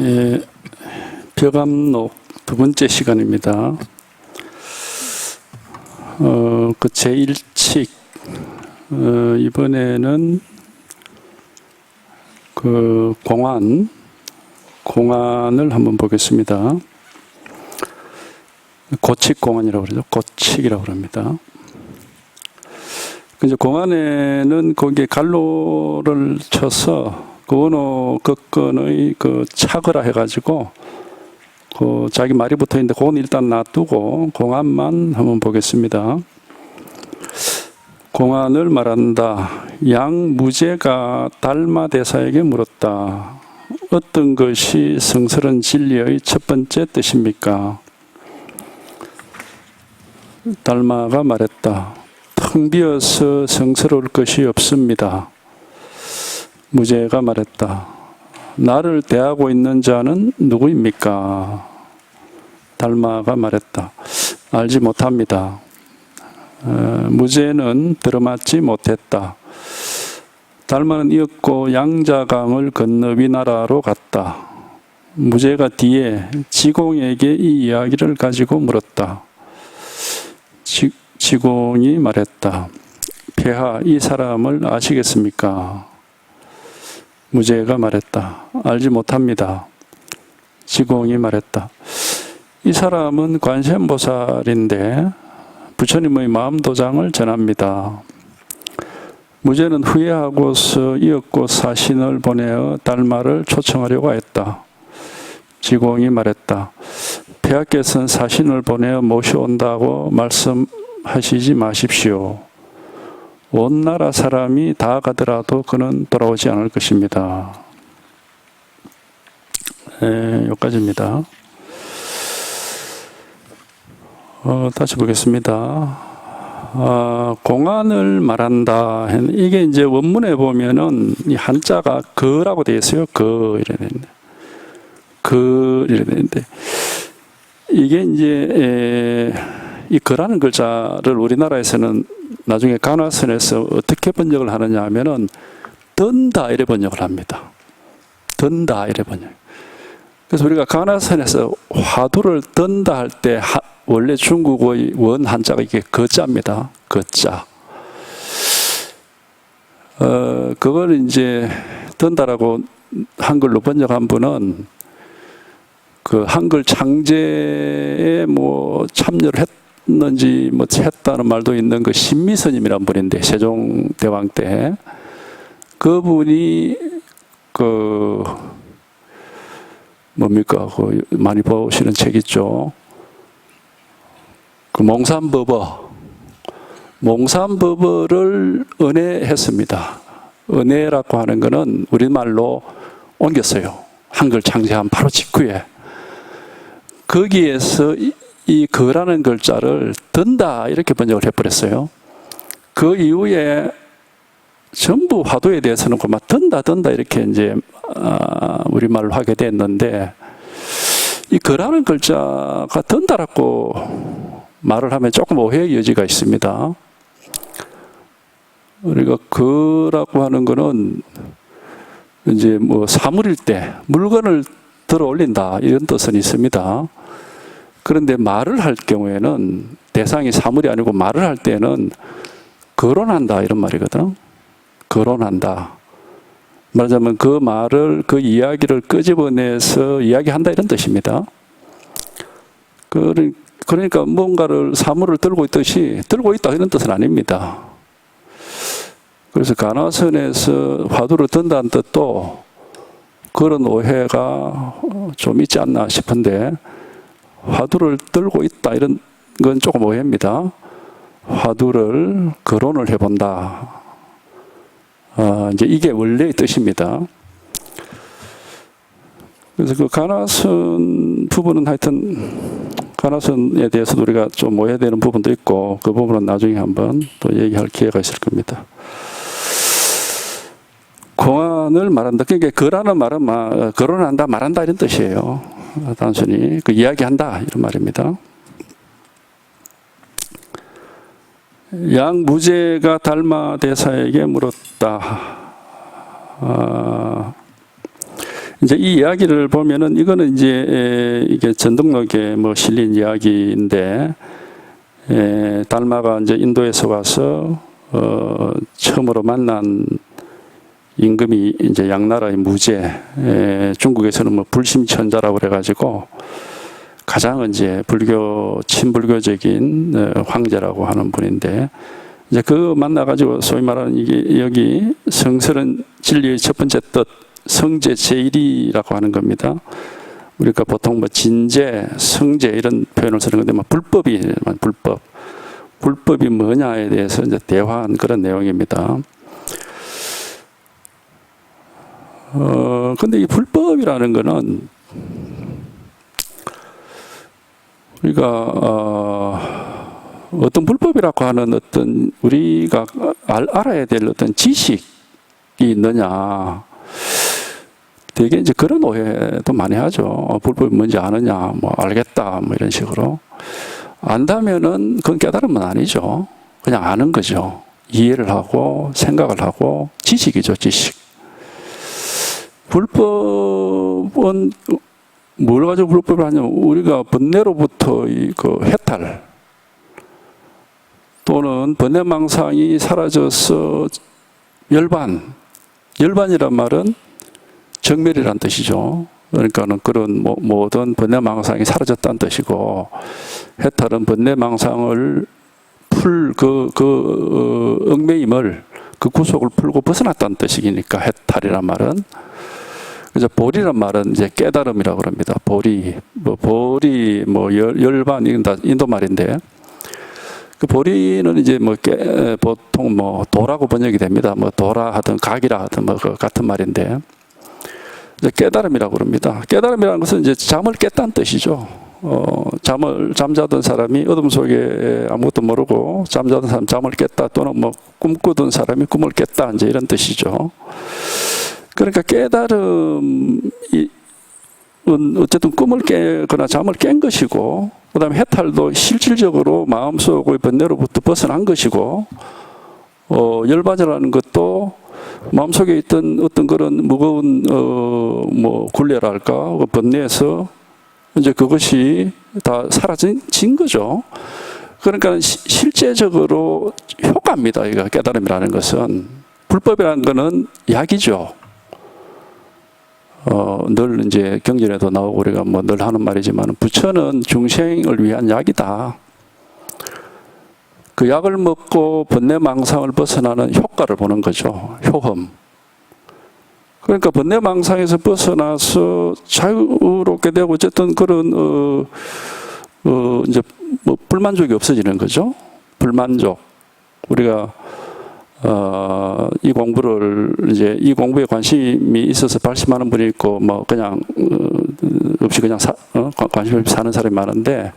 예, 벼감록 두 번째 시간입니다. 그 제1칙, 이번에는 그 공안을 한번 보겠습니다. 고칙공안이라고 그러죠. 고칙이라고 그럽니다. 이제 공안에는 거기에 갈로를 쳐서 그 원어 끝건의 그 착으라 해가지고 그 자기 말이 붙어 있는데 그건 일단 놔두고 공안만 한번 보겠습니다. 공안을 말한다. 양무제가 달마대사에게 물었다. 어떤 것이 성스러운 진리의 첫 번째 뜻입니까? 달마가 말했다. 텅 비어서 성스러울 것이 없습니다. 무제가 말했다. 나를 대하고 있는 자는 누구입니까? 달마가 말했다. 알지 못합니다. 무제는 들어맞지 못했다. 달마는 이었고 양자강을 건너 위나라로 갔다. 무제가 뒤에 지공에게 이 이야기를 가지고 물었다. 지공이 말했다. 폐하, 이 사람을 아시겠습니까? 무제가 말했다. 알지 못합니다. 지공이 말했다. 이 사람은 관세음보살인데 부처님의 마음도장을 전합니다. 무제는 후회하고서 이었고 사신을 보내어 달마를 초청하려고 했다. 지공이 말했다. 폐하께서는 사신을 보내어 모셔온다고 말씀하시지 마십시오. 온 나라 사람이 다 가더라도 그는 돌아오지 않을 것입니다. 여기까지입니다. 다시 보겠습니다. 공안을 말한다. 이게 이제 원문에 보면은 이 한자가 거라고 되어 있어요. 거 이래 되는데, 거 이래 되는데 이게 이제 이 거라는 글자를 우리나라에서는 나중에 간화선에서 어떻게 번역을 하느냐 하면은 던다 이래 번역을 합니다. 던다 이래 번역. 그래서 우리가 간화선에서 화두를 던다 할 때 원래 중국의 원 한자가 이게 거자입니다. 거자. 그걸 이제 던다라고 한글로 번역한 분은 그 한글 창제에 뭐 참여를 했는지 뭐 했다는 말도 있는 그 신미스님이란 분인데 세종대왕 때 그분이 그 뭡니까 그 많이 보시는 책 있죠. 그 몽산법어를 은혜했습니다. 은혜라고 하는 것은 우리말로 옮겼어요. 한글 창제한 바로 직후에. 거기에서 이 거라는 글자를 던다 이렇게 번역을 해버렸어요. 그 이후에 전부 화두에 대해서는 막 던다 이렇게 이제 우리말로 하게 됐는데 이 거라는 글자가 던다라고 말을 하면 조금 오해의 여지가 있습니다. 우리가 거라고 하는 거는 이제 뭐 사물일 때 물건을 들어 올린다 이런 뜻은 있습니다. 그런데 말을 할 경우에는 대상이 사물이 아니고 말을 할 때는 거론한다 이런 말이거든. 거론한다. 말하자면 그 말을 그 이야기를 끄집어내서 이야기한다 이런 뜻입니다. 그러니까 뭔가를 사물을 들고 있듯이 들고 있다 이런 뜻은 아닙니다. 그래서 간화선에서 화두를 든다는 뜻도 그런 오해가 좀 있지 않나 싶은데 화두를 들고 있다 이런 건 조금 오해입니다. 화두를 거론을 해본다. 이제 이게 원래의 뜻입니다. 그래서 그 간화선 부분은 하여튼 간화선에 대해서도 우리가 좀 오해되는 부분도 있고 그 부분은 나중에 한번 또 얘기할 기회가 있을 겁니다. 공안을 말한다. 그러니까 거라는 말은 거론한다, 말한다 이런 뜻이에요. 단순히 그 이야기한다 이런 말입니다. 양무제가 달마대사에게 물었다. 이제 이 이야기를 보면은 이거는 이제 이게 전등록에 뭐 실린 이야기인데, 달마가 이제 인도에서 와서 처음으로 만난 임금이 이제 양나라의 무제, 중국에서는 뭐 불심천자라고 그래가지고 가장 이제 친불교적인 황제라고 하는 분인데, 이제 그 만나가지고 소위 말하는 이게 여기 성스러운 진리의 첫 번째 뜻, 성제 제일이라고 하는 겁니다. 우리가 보통 뭐 진제, 성제 이런 표현을 쓰는 건데, 뭐 불법이 뭐냐에 대해서 이제 대화한 그런 내용입니다. 근데 이 불법이라는 거는 우리가 어떤 불법이라고 하는 어떤 우리가 알아야 될 어떤 지식이 있느냐, 되게 이제 그런 오해도 많이 하죠. 불법이 뭔지 아느냐, 뭐 알겠다, 뭐 이런 식으로. 안다면은 그건 깨달음은 아니죠. 그냥 아는 거죠. 이해를 하고 생각을 하고 지식이죠, 지식. 불법은 뭘 가지고 불법을 하냐면, 우리가 번뇌로부터 그 해탈 또는 번뇌망상이 사라져서 열반이란 말은 정멸이란 뜻이죠. 그러니까는 그런 모든 번뇌망상이 사라졌다는 뜻이고, 해탈은 번뇌망상을 얽매임을, 그 구속을 풀고 벗어났다는 뜻이니까 해탈이란 말은. 그래서 보리란 말은 이제 깨달음이라고 합니다. 보리, 열반, 이건 다 인도 말인데, 그 보리는 이제 보통 도라고 번역이 됩니다. 도라 하든 각이라 하든 그 같은 말인데, 이제 깨달음이라고 합니다. 깨달음이라는 것은 이제 잠을 깼다는 뜻이죠. 잠자던 사람이 어둠 속에 아무것도 모르고 잠자던 사람 잠을 깼다, 또는 꿈꾸던 사람이 꿈을 깼다, 이제 이런 뜻이죠. 그러니까 깨달음이 어쨌든 꿈을 깨거나 잠을 깬 것이고, 그 다음에 해탈도 실질적으로 마음속의 번뇌로부터 벗어난 것이고, 열반이라는 것도 마음속에 있던 어떤 그런 무거운 굴레랄까, 번뇌에서 이제 그것이 다 사라진 거죠. 그러니까 실제적으로 효과입니다. 이거 깨달음이라는 것은. 불법이라는 것은 약이죠. 늘 이제 경전에도 나오고 우리가 늘 하는 말이지만, 부처는 중생을 위한 약이다. 그 약을 먹고 번뇌망상을 벗어나는 효과를 보는 거죠. 효험. 그러니까 번뇌망상에서 벗어나서 자유롭게 되고, 어쨌든 그런 이제 불만족이 없어지는 거죠. 불만족. 우리가 이 공부에 관심이 있어서 발심하는 분이 있고, 그냥 없이 그냥 관심 없이 사는 사람이 많은데,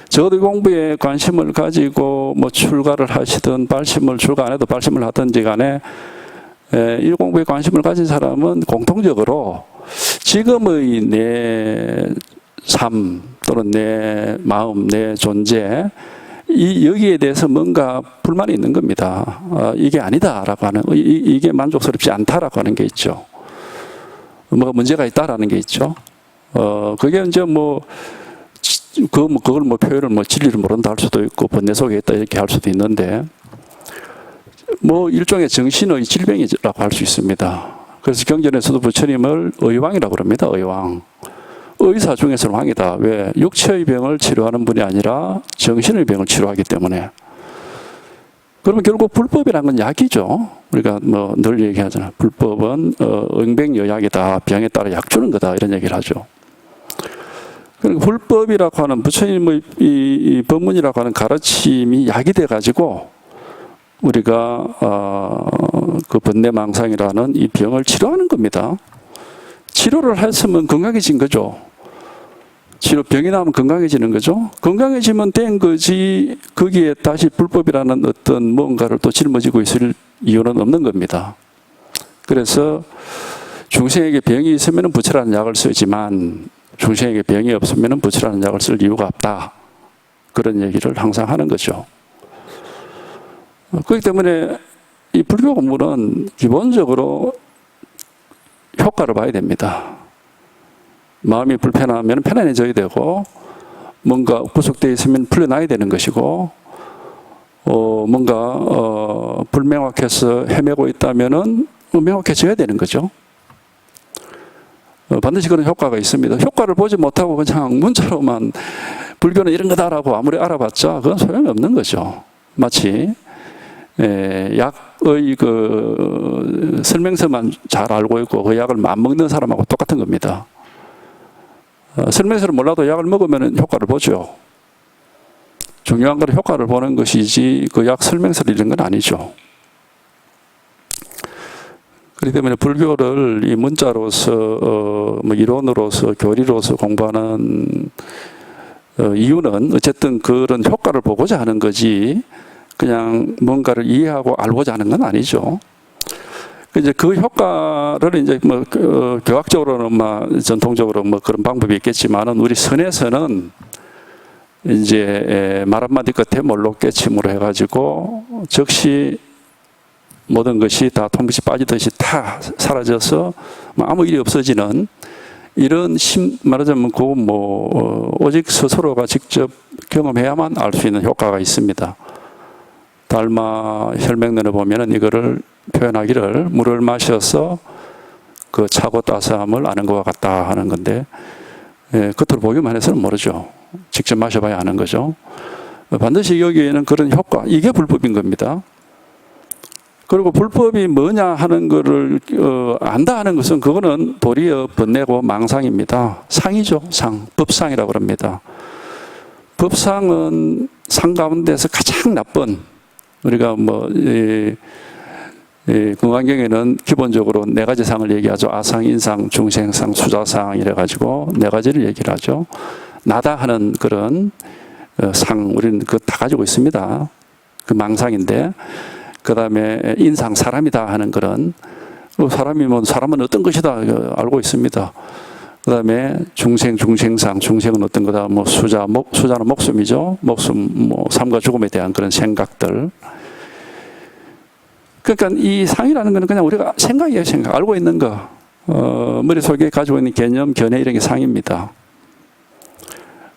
적어도 이 공부에 관심을 가지고 출가를 하시든 출가 안 해도 발심을 하든지 간에, 이 공부에 관심을 가진 사람은 공통적으로 지금의 내 삶 또는 내 마음, 내 존재, 여기에 대해서 뭔가 불만이 있는 겁니다. 이게 아니다라고 하는, 이게 만족스럽지 않다라고 하는 게 있죠. 뭐가 문제가 있다라는 게 있죠. 그게 이제 그걸 표현을 진리를 모른다 할 수도 있고, 번뇌 속에 있다 이렇게 할 수도 있는데, 일종의 정신의 질병이라고 할 수 있습니다. 그래서 경전에서도 부처님을 의왕이라고 합니다. 의왕. 의사 중에서는 왕이다. 왜? 육체의 병을 치료하는 분이 아니라 정신의 병을 치료하기 때문에. 그러면 결국 불법이란 건 약이죠. 우리가 늘 얘기하잖아요. 불법은 응백여약이다. 병에 따라 약 주는 거다. 이런 얘기를 하죠. 그러니까 불법이라고 하는 부처님의 이 법문이라고 하는 가르침이 약이 돼가지고 우리가 그 번뇌망상이라는 이 병을 치료하는 겁니다. 치료를 했으면 건강해진 거죠. 병이 나면 건강해지는 거죠. 건강해지면 된 거지, 거기에 다시 불법이라는 어떤 뭔가를 또 짊어지고 있을 이유는 없는 겁니다. 그래서 중생에게 병이 있으면 부처라는 약을 쓰지만, 중생에게 병이 없으면 부처라는 약을 쓸 이유가 없다. 그런 얘기를 항상 하는 거죠. 그렇기 때문에 이 불교 공부는 기본적으로 효과를 봐야 됩니다. 마음이 불편하면 편안해져야 되고, 뭔가 구속되어 있으면 풀려나야 되는 것이고, 뭔가 불명확해서 헤매고 있다면은 명확해져야 되는 거죠. 반드시 그런 효과가 있습니다. 효과를 보지 못하고 그냥 문자로만 불교는 이런 거다라고 아무리 알아봤자 그건 소용이 없는 거죠. 마치 약의 그 설명서만 잘 알고 있고 그 약을 안 먹는 사람하고 똑같은 겁니다. 설명서를 몰라도 약을 먹으면 효과를 보죠. 중요한 건 효과를 보는 것이지 그 약 설명서를 읽는 건 아니죠. 그렇기 때문에 불교를 이 문자로서 뭐 이론으로서 교리로서 공부하는 이유는 어쨌든 그런 효과를 보고자 하는 거지 그냥 뭔가를 이해하고 알고자 하는 건 아니죠. 이제 그 효과를 이제 뭐 교학적으로는 뭐 전통적으로 뭐 그런 방법이 있겠지만은 우리 선에서는 이제 말 한마디 끝에 몰록깨침으로 해가지고 즉시 모든 것이 다 통빛이 빠지듯이 다 사라져서 아무 일이 없어지는 이런 말하자면 그 오직 스스로가 직접 경험해야만 알 수 있는 효과가 있습니다. 달마 혈맹론에 보면은 이거를 표현하기를 물을 마셔서 그 차고 따스함을 아는 것과 같다 하는 건데, 겉으로 보기만 해서는 모르죠. 직접 마셔봐야 아는 거죠. 반드시 여기에는 그런 효과, 이게 불법인 겁니다. 그리고 불법이 뭐냐 하는 거를 안다 하는 것은 그거는 도리어 번뇌고 망상입니다. 상이죠. 상. 법상이라고 합니다. 법상은 상 가운데서 가장 나쁜, 우리가 금강경에는 기본적으로 네 가지 상을 얘기하죠. 아상, 인상, 중생상, 수자상 이래가지고 네 가지를 얘기를 하죠. 나다 하는 그런 상, 우리는 그거 다 가지고 있습니다. 그 망상인데, 그 다음에 인상, 사람이다 하는 그런, 사람은 어떤 것이다 알고 있습니다. 그 다음에 중생상, 중생은 어떤 거다, 수자는 목숨이죠. 목숨, 삶과 죽음에 대한 그런 생각들. 그러니까 이 상이라는 거는 그냥 우리가 생각이에요, 생각. 알고 있는 거. 머릿속에 가지고 있는 개념, 견해 이런 게 상입니다.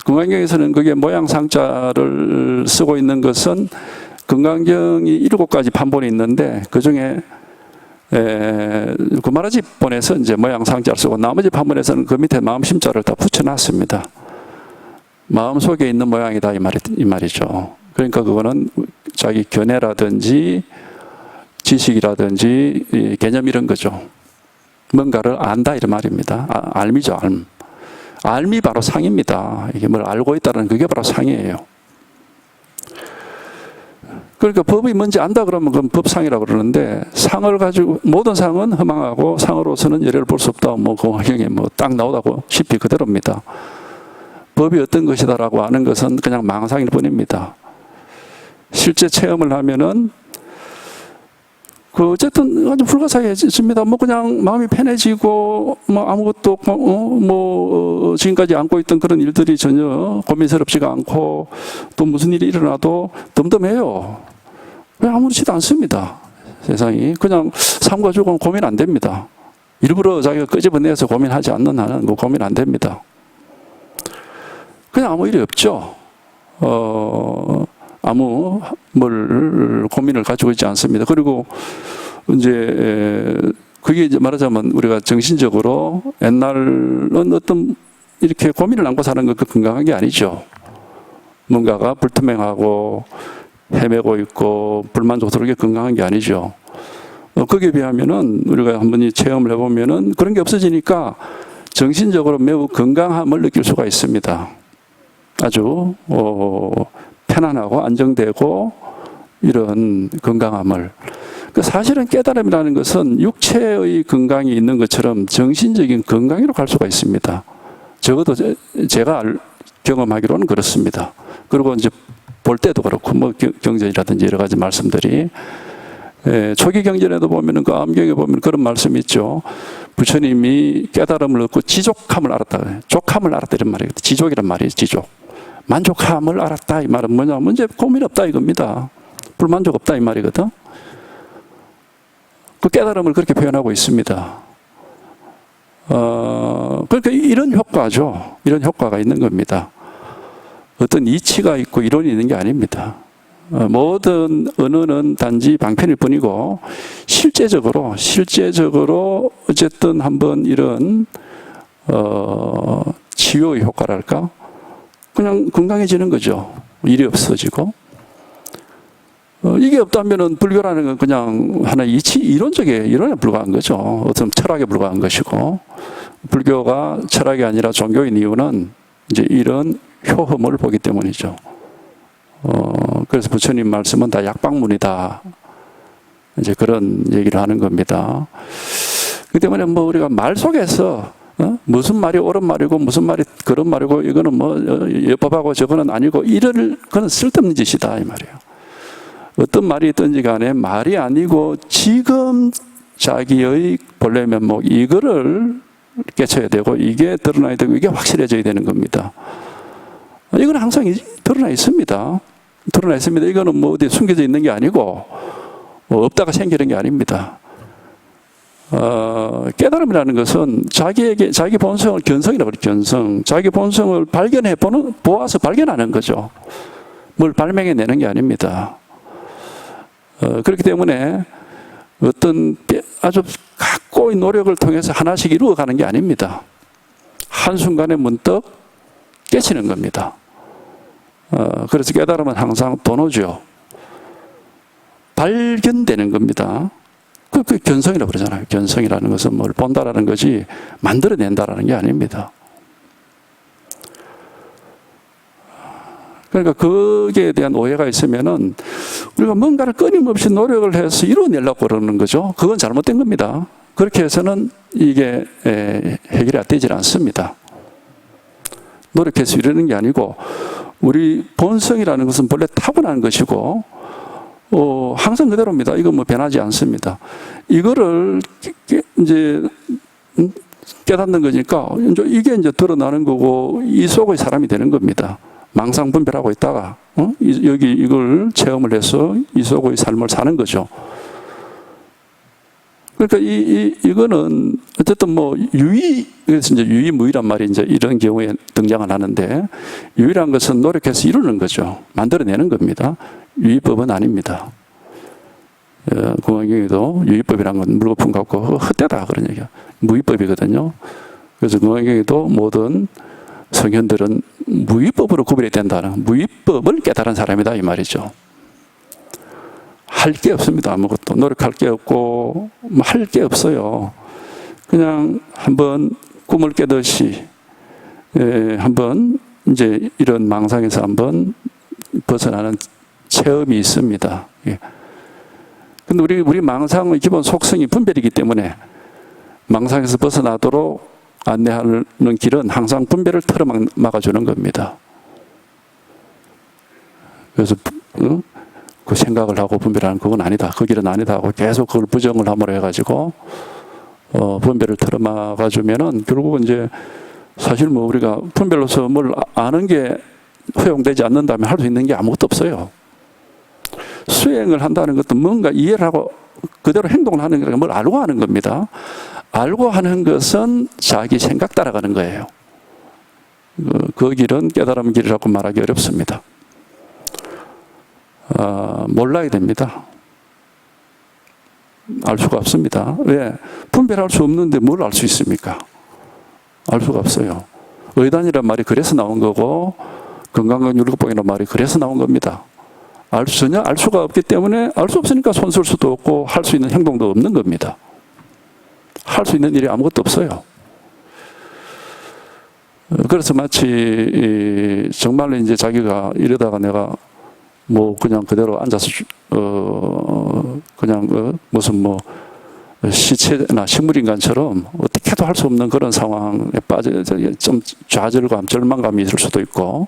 금강경에서는 그게 모양 상자를 쓰고 있는 것은 금강경이 7가지 판본이 있는데 그 중에 구마라지 본에서 이제 모양 상자를 쓰고 나머지 판본에서는 그 밑에 마음 심자를 다 붙여놨습니다. 마음 속에 있는 모양이다 이 말이죠. 그러니까 그거는 자기 견해라든지 지식이라든지 개념 이런 거죠. 뭔가를 안다 이런 말입니다. 알미죠, 알. 알미 바로 상입니다. 이게 뭘 알고 있다는 그게 바로 상이에요. 그러니까 법이 뭔지 안다 그러면 그건 법상이라고 그러는데, 상을 가지고 모든 상은 허망하고 상으로서는 열애를 볼 수 없다. 공화경에 딱 나오다고 싶이 그대로입니다. 법이 어떤 것이다라고 아는 것은 그냥 망상일 뿐입니다. 실제 체험을 하면은 어쨌든 아주 불가사의해집니다. 그냥 마음이 편해지고, 아무것도, 지금까지 안고 있던 그런 일들이 전혀 고민스럽지가 않고, 또 무슨 일이 일어나도 덤덤해요. 왜 아무렇지도 않습니다. 세상이. 그냥 삶과 죽음은 고민 안 됩니다. 일부러 자기가 끄집어내서 고민하지 않는 한은 고민 안 됩니다. 그냥 아무 일이 없죠. 아무 고민을 가지고 있지 않습니다. 그리고 이제 그게 이제 말하자면 우리가 정신적으로 옛날은 어떤 이렇게 고민을 안고 사는 것 건강한 게 아니죠. 뭔가가 불투명하고 헤매고 있고 불만족스러운 게 건강한 게 아니죠. 거기에 비하면은 우리가 한번 체험을 해보면은 그런 게 없어지니까 정신적으로 매우 건강함을 느낄 수가 있습니다. 아주 편안하고 안정되고 이런 건강함을. 사실은 깨달음이라는 것은 육체의 건강이 있는 것처럼 정신적인 건강으로 갈 수가 있습니다. 적어도 제가 경험하기로는 그렇습니다. 그리고 이제 볼 때도 그렇고 경전이라든지 여러 가지 말씀들이 초기 경전에도 보면은 그 암경에 보면 그런 말씀이 있죠. 부처님이 깨달음을 얻고 지족함을 알았다. 족함을 알았다 이런 말이에요. 지족이란 말이에요. 지족. 만족함을 알았다 이 말은 뭐냐면 문제 고민 없다 이겁니다. 불만족 없다 이 말이거든. 그 깨달음을 그렇게 표현하고 있습니다. 그러니까 이런 효과죠. 이런 효과가 있는 겁니다. 어떤 이치가 있고 이론이 있는 게 아닙니다. 모든 언어는 단지 방편일 뿐이고 실제적으로 어쨌든 한번 이런 치유의 효과랄까? 그냥 건강해지는 거죠. 일이 없어지고. 이게 없다면은 불교라는 건 그냥 하나의 이론에 불과한 거죠. 어떤 철학에 불과한 것이고, 불교가 철학이 아니라 종교인 이유는 이제 이런 효험을 보기 때문이죠. 그래서 부처님 말씀은 다 약방문이다. 이제 그런 얘기를 하는 겁니다. 그 때문에 뭐 우리가 말 속에서 무슨 말이 옳은 말이고 무슨 말이 그런 말이고 이거는 뭐 여법하고 저거는 아니고 그건 쓸데없는 짓이다 이 말이에요. 어떤 말이 있든지 간에 말이 아니고 지금 자기의 본래 면목 이거를 깨쳐야 되고 이게 드러나야 되고 이게 확실해져야 되는 겁니다. 이건 항상 드러나 있습니다. 드러나 있습니다. 이거는 뭐 어디 숨겨져 있는 게 아니고 뭐 없다가 생기는 게 아닙니다. 깨달음이라는 것은 자기 본성을 견성이라고 그래요. 견성. 자기 본성을 보아서 발견하는 거죠. 뭘 발명해내는 게 아닙니다. 그렇기 때문에 어떤 아주 각고의 노력을 통해서 하나씩 이루어가는 게 아닙니다. 한순간에 문득 깨치는 겁니다. 그래서 깨달음은 항상 도노죠. 발견되는 겁니다. 그 견성이라고 그러잖아요. 견성이라는 것은 뭘 본다라는 거지 만들어낸다라는 게 아닙니다. 그러니까 거기에 대한 오해가 있으면은 우리가 뭔가를 끊임없이 노력을 해서 이루어내려고 그러는 거죠. 그건 잘못된 겁니다. 그렇게 해서는 이게 해결이 되질 않습니다. 노력해서 이루는 게 아니고 우리 본성이라는 것은 본래 타고난 것이고 항상 그대로입니다. 이건 뭐 변하지 않습니다. 이거를 이제 깨닫는 거니까 이게 이제 드러나는 거고 이 속의 사람이 되는 겁니다. 망상분별하고 있다가 여기 이걸 체험을 해서 이 속의 삶을 사는 거죠. 그러니까 이거는 어쨌든 뭐 그래서 이제 유의무의란 말이 이제 이런 경우에 등장을 하는데 유의란 것은 노력해서 이루는 거죠. 만들어내는 겁니다. 유의법은 아닙니다. 공안경에도 유의법이란 건 물거품 갖고 헛되다 그런 얘기야. 무의법이거든요. 그래서 공안경에도 모든 성현들은 무의법으로 구별이 된다는 무의법을 깨달은 사람이다 이 말이죠. 할 게 없습니다. 아무것도 노력할 게 없고 뭐 할 게 없어요. 그냥 한번 꿈을 깨듯이 한번 이제 이런 망상에서 한번 벗어나는 체험이 있습니다. 근데 우리 망상의 기본 속성이 분별이기 때문에 망상에서 벗어나도록 안내하는 길은 항상 분별을 틀어막아주는 겁니다. 그래서 그 생각을 하고 분별하는 그건 아니다. 그 길은 아니다 하고 계속 그걸 부정을 함으로 해가지고 분별을 틀어막아주면은 결국은 이제 사실 뭐 우리가 분별로서 뭘 아는 게 허용되지 않는다면 할 수 있는 게 아무것도 없어요. 수행을 한다는 것도 뭔가 이해를 하고 그대로 행동을 하는 게 뭘 알고 하는 겁니다. 알고 하는 것은 자기 생각 따라가는 거예요. 그 길은 깨달음 길이라고 말하기 어렵습니다. 몰라야 됩니다. 알 수가 없습니다. 왜? 분별할 수 없는데 뭘 알 수 있습니까? 알 수가 없어요. 의단이란 말이 그래서 나온 거고 건강한 율법이라는 말이 그래서 나온 겁니다. 전혀 알 수가 없기 때문에 알 수 없으니까 손 쓸 수도 없고 할 수 있는 행동도 없는 겁니다. 할 수 있는 일이 아무것도 없어요. 그래서 마치 정말로 이제 자기가 이러다가 내가 뭐 그냥 그대로 앉아서 그냥 무슨 뭐 시체나 식물인간처럼 어떻게도 할 수 없는 그런 상황에 빠져 좀 좌절감, 절망감이 있을 수도 있고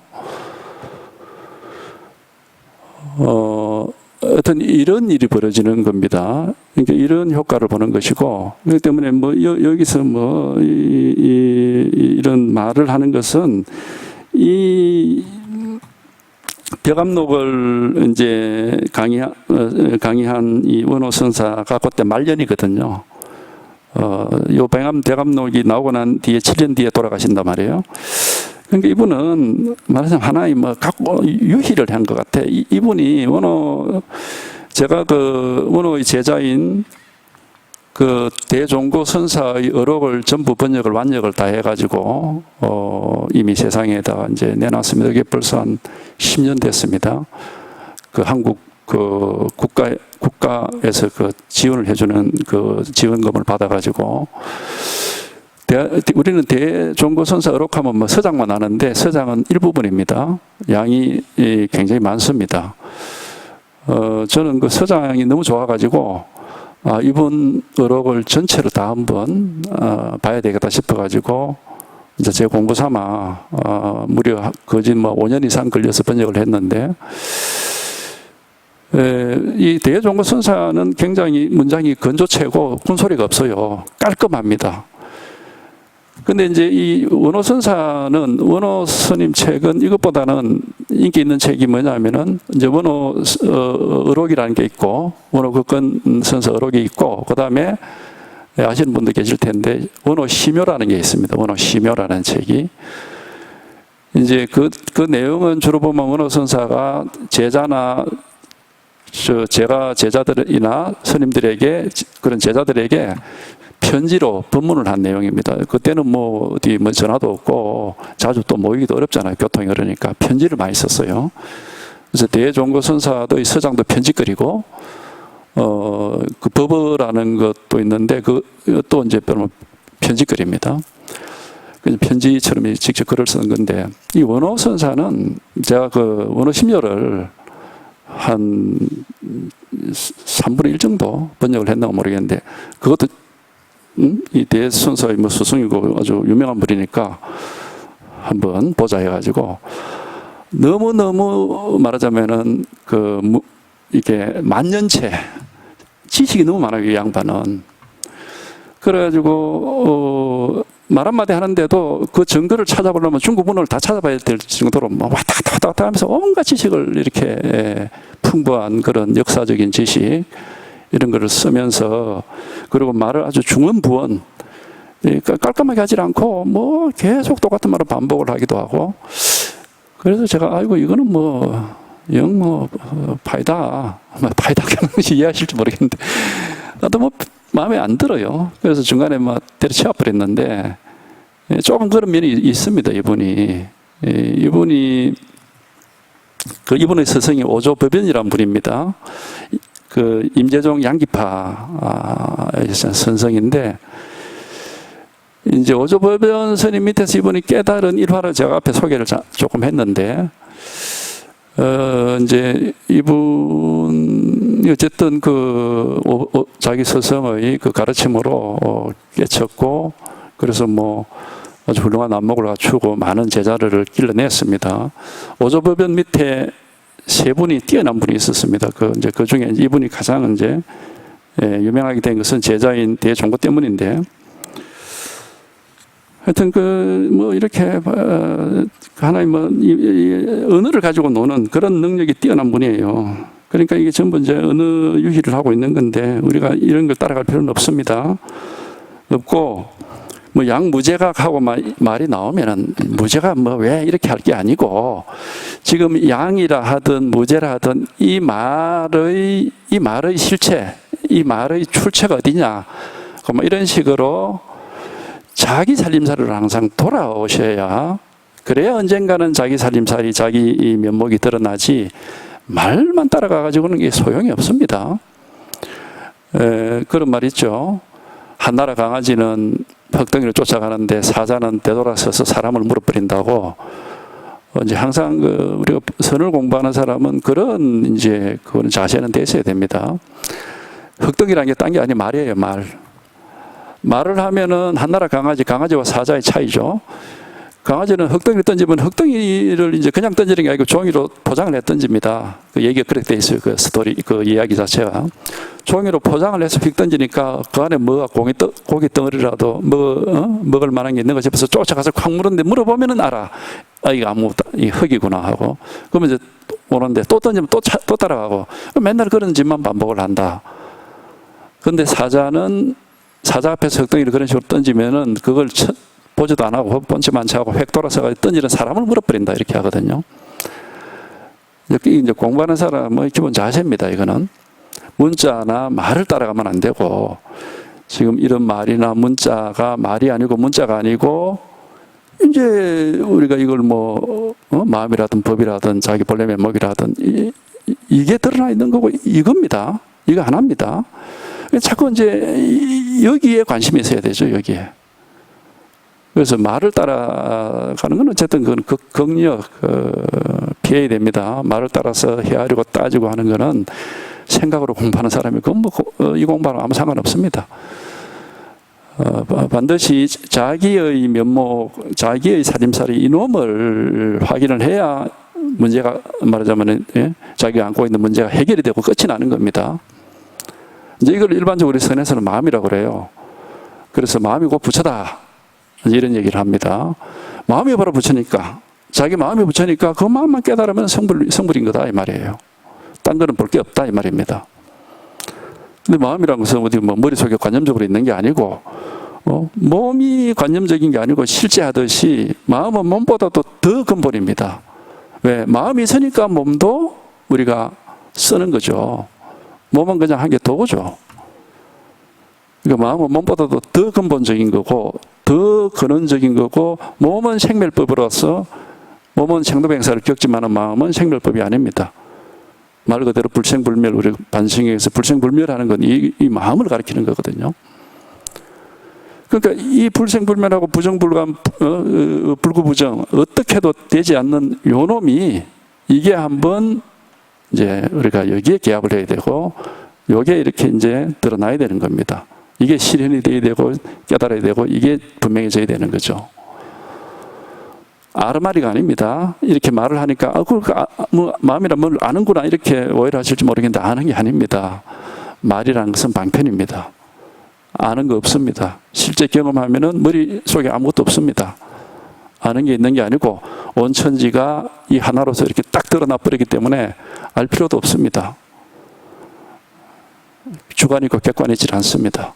어떤 이런 일이 벌어지는 겁니다. 그러니까 이런 효과를 보는 것이고, 그렇기 때문에 뭐 여기서 뭐 이런 말을 하는 것은 이 벽암록을 이제 강의한 이 원호 선사가 그때 말년이거든요. 요 백암 대감록이 나오고 난 뒤에 7년 뒤에 돌아가신단 말이에요. 그러니까 이분은 말하자면 하나의 뭐 갖고 유희를 한 것 같아. 이분이 제가 그 원어의 제자인 그 대종고 선사의 어록을 전부 번역을 완역을 다 해가지고 이미 세상에다 이제 내놨습니다. 이게 벌써 한 10년 됐습니다. 그 한국 그 국가에서 그 지원을 해주는 그 지원금을 받아가지고 우리는 대종고 선사 어록하면 뭐 서장만 아는데 서장은 일부분입니다. 양이 굉장히 많습니다. 저는 그 서장이 너무 좋아가지고 이분 어록을 전체로 다 한번 봐야 되겠다 싶어가지고 이제 제 공부 삼아 무려 거진 뭐 5년 이상 걸려서 번역을 했는데 이 대종고 선사는 굉장히 문장이 건조체고 군소리가 없어요. 깔끔합니다. 근데 이제 이 원호 선사는 원호 스님 책은 이것보다는 인기 있는 책이 뭐냐면은 이제 원호 어록이라는 게 있고 원호 극권 선사 어록이 있고 그 다음에 아시는 분도 계실 텐데 원호 시묘라는 게 있습니다. 원호 시묘라는 책이 이제 그 내용은 주로 보면 원호 선사가 제자나 제가 제자들이나 스님들에게 그런 제자들에게 편지로 법문을 한 내용입니다. 그때는 뭐 어디 뭐 전화도 없고 자주 또 모이기도 어렵잖아요. 교통이 어려니까 편지를 많이 썼어요. 그래서 대종고 선사도 이 서장도 편지거리고 그 법어라는 것도 있는데 그또 이제 편지거리입니다. 편지처럼 직접 글을 쓰는 건데 이 원호 선사는 제가 그 원호 심려를 한 3분의 1 정도 번역을 했나 모르겠는데 그것도 이 대선사의 뭐 스승이고 아주 유명한 분이니까 한번 보자 해가지고 너무너무 말하자면은 이게 만년체 지식이 너무 많아요. 이 양반은. 그래가지고 말 한마디 하는데도 그 증거를 찾아보려면 중국 문헌을 다 찾아봐야 될 정도로 뭐 왔다 갔다 하면서 온갖 지식을 이렇게 풍부한 그런 역사적인 지식 이런 거를 쓰면서 그리고 말을 아주 중언부언 깔끔하게 하지 않고 뭐 계속 똑같은 말을 반복을 하기도 하고 그래서 제가 아이고 이거는 뭐 파이다 그런지 이해하실지 모르겠는데 나도 뭐 마음에 안 들어요. 그래서 중간에 막 때려치워 버렸는데 조금 그런 면이 있습니다. 이분의 스승이 오조법연이라는 분입니다. 그 임재종 양기파 선성인데 이제 오조법연 스님 밑에서 이분이 깨달은 일화를 제가 앞에 소개를 조금 했는데 이제 이분이 어쨌든 자기 스승의 그 가르침으로 깨쳤고 그래서 뭐 아주 훌륭한 안목을 갖추고 많은 제자들을 길러냈습니다. 오조법연 밑에 세 분이 뛰어난 분이 있었습니다. 그 중에 이분이 가장 이제 유명하게 된 것은 제자인 대종고 때문인데, 하여튼 뭐 이렇게 하나의 뭐 언어를 가지고 노는 그런 능력이 뛰어난 분이에요. 그러니까 이게 전부 이제 언어 유희를 하고 있는 건데 우리가 이런 걸 따라갈 필요는 없습니다. 없고. 뭐 양무제각하고 말이 나오면은 무제가 뭐 왜 이렇게 할 게 아니고 지금 양이라 하든 무제라 하든 이 말의 실체, 이 말의 출처가 어디냐, 뭐 이런 식으로 자기 살림살이를 항상 돌아오셔야 그래야 언젠가는 자기 살림살이 자기 면목이 드러나지 말만 따라가가지고는 이게 소용이 없습니다. 그런 말 있죠. 한나라 강아지는 흙덩이를 쫓아가는데 사자는 되돌아서서 사람을 물어버린다고. 이제 항상 우리가 선을 공부하는 사람은 그런 그런 자세는 됐어야 됩니다. 흙덩이라는 게 딴 게 아니 말이에요, 말. 말을 하면은 한나라 강아지와 사자의 차이죠. 강아지는 흙덩이를 던지면 흙덩이를 이제 그냥 던지는 게 아니고 종이로 포장을 해 던집니다. 그 얘기가 그렇게 돼 있어요. 그 스토리, 그 이야기 자체가. 종이로 포장을 해서 휙 던지니까 그 안에 뭐가 고기 덩어리라도 먹을 만한 게 있는 거 싶어서 쫓아가서 콱 물었는데 물어보면은 알아. 이거 아무것도 이 흙이구나 하고. 그러면 이제 오는데 또 던지면 또 따라가고. 맨날 그런 짓만 반복을 한다. 근데 사자는 사자 앞에서 흙덩이를 그런 식으로 던지면은 그걸 보지도 안 하고 번쩍만 차고 획 돌아서 던지는 사람을 물어버린다 이렇게 하거든요. 이제 공부하는 사람의 기본 자세입니다. 이거는 문자나 말을 따라가면 안 되고, 지금 이런 말이나 문자가 말이 아니고 문자가 아니고, 이제 우리가 이걸 마음이라든 법이라든 자기 본래 면목이라든 이게 드러나 있는 거고 이겁니다. 이거 하나입니다. 자꾸 이제 여기에 관심이 있어야 되죠. 여기에. 그래서 말을 따라가는 건 어쨌든 그건 극력 피해야 됩니다. 말을 따라서 헤아리고 따지고 하는 거는 생각으로 공부하는 사람이 그건 이 공부하는 아무 상관없습니다. 반드시 자기의 면목, 자기의 살림살이 이놈을 확인을 해야 문제가 말하자면 자기가 안고 있는 문제가 해결이 되고 끝이 나는 겁니다. 이제 이걸 일반적으로 선에서는 마음이라고 그래요. 그래서 마음이 곧 부처다 이런 얘기를 합니다. 마음이 바로 부처니까, 자기 마음이 부처니까 그 마음만 깨달으면 성불인 거다 이 말이에요. 딴 거는 볼 게 없다 이 말입니다. 근데 마음이라는 것은 어디 머릿속에 관념적으로 있는 게 아니고, 몸이 관념적인 게 아니고 실제 하듯이 마음은 몸보다도 더 근본입니다. 왜? 마음이 있으니까 몸도 우리가 쓰는 거죠. 몸은 그냥 한 개 도구죠. 그러니까 마음은 몸보다도 더 근본적인 거고 더 근원적인 거고, 몸은 생멸법으로서 몸은 생도병사를 겪지만 마음은 생멸법이 아닙니다. 말 그대로 불생불멸, 우리 반성에서 불생불멸하는 건 이 마음을 가리키는 거거든요. 그러니까 이 불생불멸하고 부정불감, 불구부정 어떻게 해도 되지 않는 요 놈이, 이게 한번 이제 우리가 여기에 기합을 해야 되고 요게 이렇게 이제 드러나야 되는 겁니다. 이게 실현이 돼야 되고 깨달아야 되고 이게 분명해져야 되는 거죠. 아르마리가 아닙니다. 이렇게 말을 하니까 마음이란 뭘 아는구나 이렇게 오해를 하실지 모르겠는데 아는 게 아닙니다. 말이라는 것은 방편입니다. 아는 거 없습니다. 실제 경험하면은 머릿속에 아무것도 없습니다. 아는 게 있는 게 아니고 온 천지가 이 하나로서 이렇게 딱 드러나 버리기 때문에 알 필요도 없습니다. 주관이 있고 객관이지 않습니다.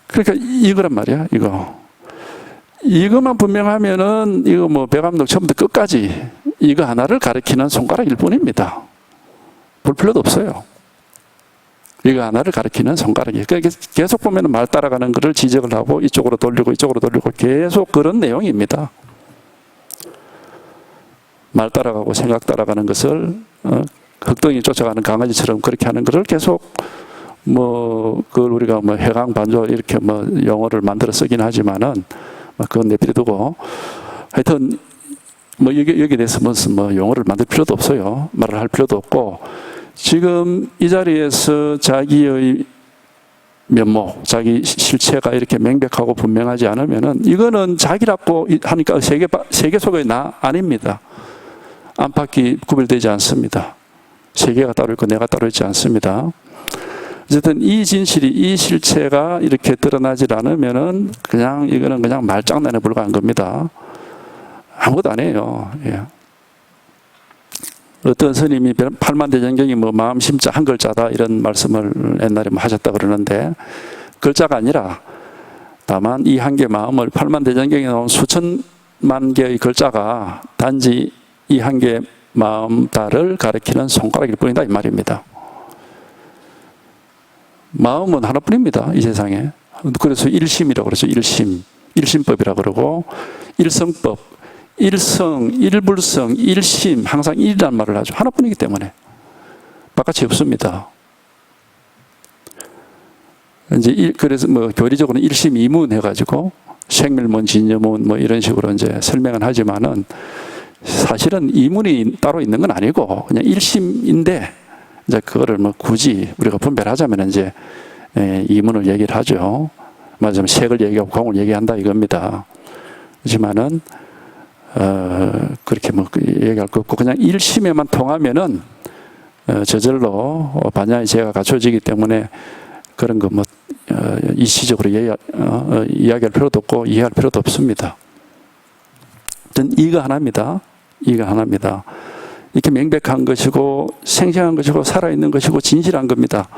그러니까 이거란 말이야, 이거. 이것만 분명하면은 이거 배감독 처음부터 끝까지 이거 하나를 가리키는 손가락일 뿐입니다. 볼 필요도 없어요. 이거 하나를 가리키는 손가락이에요. 그러니까 계속 보면은 말 따라가는 것을 지적을 하고 이쪽으로 돌리고 계속 그런 내용입니다. 말 따라가고 생각 따라가는 것을 흑덩이 쫓아가는 강아지처럼 그렇게 하는 것을 계속 그걸 우리가 해강 반조 이렇게 용어를 만들어 쓰긴 하지만은 그건 내버려두고, 하여튼 여기에 대해서 무슨 용어를 만들 필요도 없어요. 말을 할 필요도 없고, 지금 이 자리에서 자기의 면목, 자기 실체가 이렇게 명백하고 분명하지 않으면은 이거는 자기라고 하니까 세계 속의 나 아닙니다. 안팎이 구별되지 않습니다. 세계가 따로 있고 내가 따로 있지 않습니다. 어쨌든 이 진실이, 이 실체가 이렇게 드러나질 않으면은 이거는 그냥 말장난에 불과한 겁니다. 아무것도 아니에요. 예. 어떤 스님이 팔만대전경이 마음 심자 한 글자다 이런 말씀을 옛날에 하셨다 그러는데, 글자가 아니라 다만 이 한 개 마음을 팔만대전경에 나온 수천만 개의 글자가 단지 이 한 개 마음다를 가리키는 손가락일 뿐이다 이 말입니다. 마음은 하나뿐입니다, 이 세상에. 그래서 일심이라고 그러죠. 일심법이라고 그러고, 일성법, 일성, 일불성, 일심, 항상 일이란 말을 하죠. 하나뿐이기 때문에 바깥이 없습니다. 이제 그래서 교리적으로는 일심이문 해가지고 생멸문, 진여문 이런 식으로 이제 설명은 하지만은 사실은 이문이 따로 있는 건 아니고 그냥 일심인데, 이제 그거를 굳이 우리가 분별하자면 이제 이문을 얘기를 하죠. 맞으면 색을 얘기하고 공을 얘기한다 이겁니다. 하지만은 그렇게 얘기할 거 없고 그냥 일심에만 통하면은 저절로 반야의 죄가 갖춰지기 때문에 그런 거 일시적으로 이야기할 필요도 없고 이해할 필요도 없습니다. 전 이거 하나입니다. 이거 하나입니다. 이렇게 명백한 것이고 생생한 것이고 살아있는 것이고 진실한 겁니다.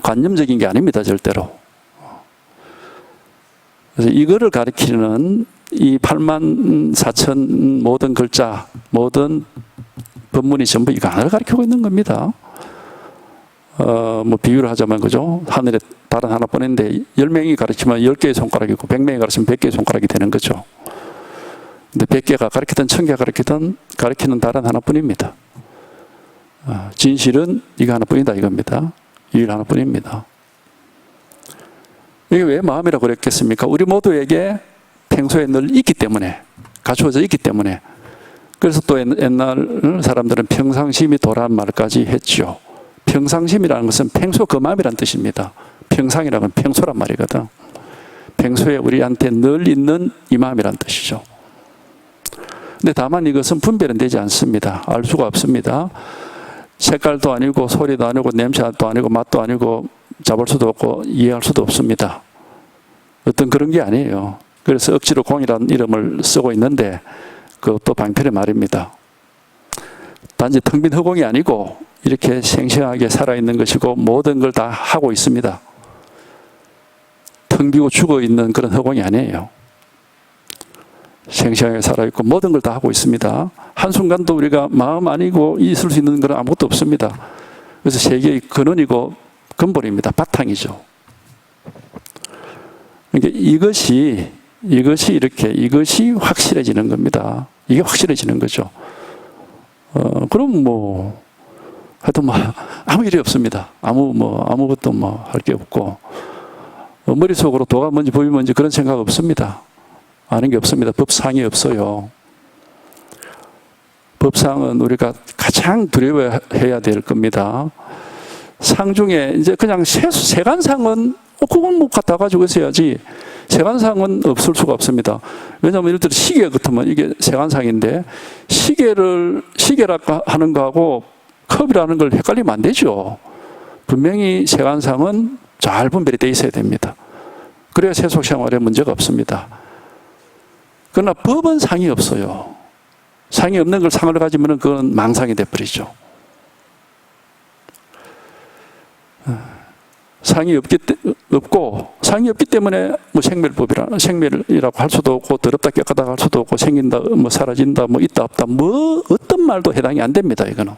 관념적인 게 아닙니다, 절대로. 그래서 이거를 가리키는 이 8만 4천 모든 글자, 모든 법문이 전부 이거 하나를 가리키고 있는 겁니다. 뭐 비유를 하자면, 그죠? 하늘에 달은 하나뿐인데 10명이 가르치면 10개의 손가락이고 100명이 가르치면 100개의 손가락이 되는 거죠. 근데 100개가 가르치든 1000개가 가르치는 달은 하나뿐입니다. 진실은 이거 하나뿐이다 이겁니다. 이 일 하나뿐입니다. 이게 왜 마음이라고 그랬겠습니까? 우리 모두에게 평소에 늘 있기 때문에, 갖추어져 있기 때문에. 그래서 또 옛날 사람들은 평상심이 도라는 말까지 했죠. 평상심이라는 것은 평소 그 마음이란 뜻입니다. 평상이라는 건 평소란 말이거든. 평소에 우리한테 늘 있는 이 마음이란 뜻이죠. 근데 다만 이것은 분별은 되지 않습니다. 알 수가 없습니다. 색깔도 아니고 소리도 아니고 냄새도 아니고 맛도 아니고 잡을 수도 없고 이해할 수도 없습니다. 어떤 그런 게 아니에요. 그래서 억지로 공이라는 이름을 쓰고 있는데 그것도 방편의 말입니다. 단지 텅 빈 허공이 아니고 이렇게 생생하게 살아있는 것이고 모든 걸 다 하고 있습니다. 텅 비고 죽어있는 그런 허공이 아니에요. 생생하게 살아있고 모든 걸 다 하고 있습니다. 한순간도 우리가 마음 아니고 있을 수 있는 건 아무것도 없습니다. 그래서 세계의 근원이고 근본입니다. 바탕이죠. 그러니까 이것이 확실해지는 겁니다. 이게 확실해지는 거죠. 그럼 뭐, 하여튼 뭐, 아무 일이 없습니다. 아무것도 할 게 없고, 머릿속으로 도가 뭔지 법이 뭔지 그런 생각 없습니다. 아는 게 없습니다. 법상이 없어요. 법상은 우리가 가장 두려워해야 될 겁니다. 상 중에 이제 그냥 세간상은 그건 뭐 갖다 가지고 있어야지. 세간상은 없을 수가 없습니다. 왜냐하면 예를 들어 시계 같으면 이게 세간상인데 시계라고 하는 거하고 컵이라는 걸 헷갈리면 안 되죠. 분명히 세간상은 잘 분별이 돼 있어야 됩니다. 그래야 세속 생활에 문제가 없습니다. 그러나 법은 상이 없어요. 상이 없는 걸 상을 가지면 그건 망상이 돼버리죠. 상이 없고 상이 없기 때문에 뭐 생멸이라고 할 수도 없고 더럽다 깨끗하다 할 수도 없고 생긴다 뭐 사라진다 뭐 있다 없다 뭐 어떤 말도 해당이 안 됩니다. 이거는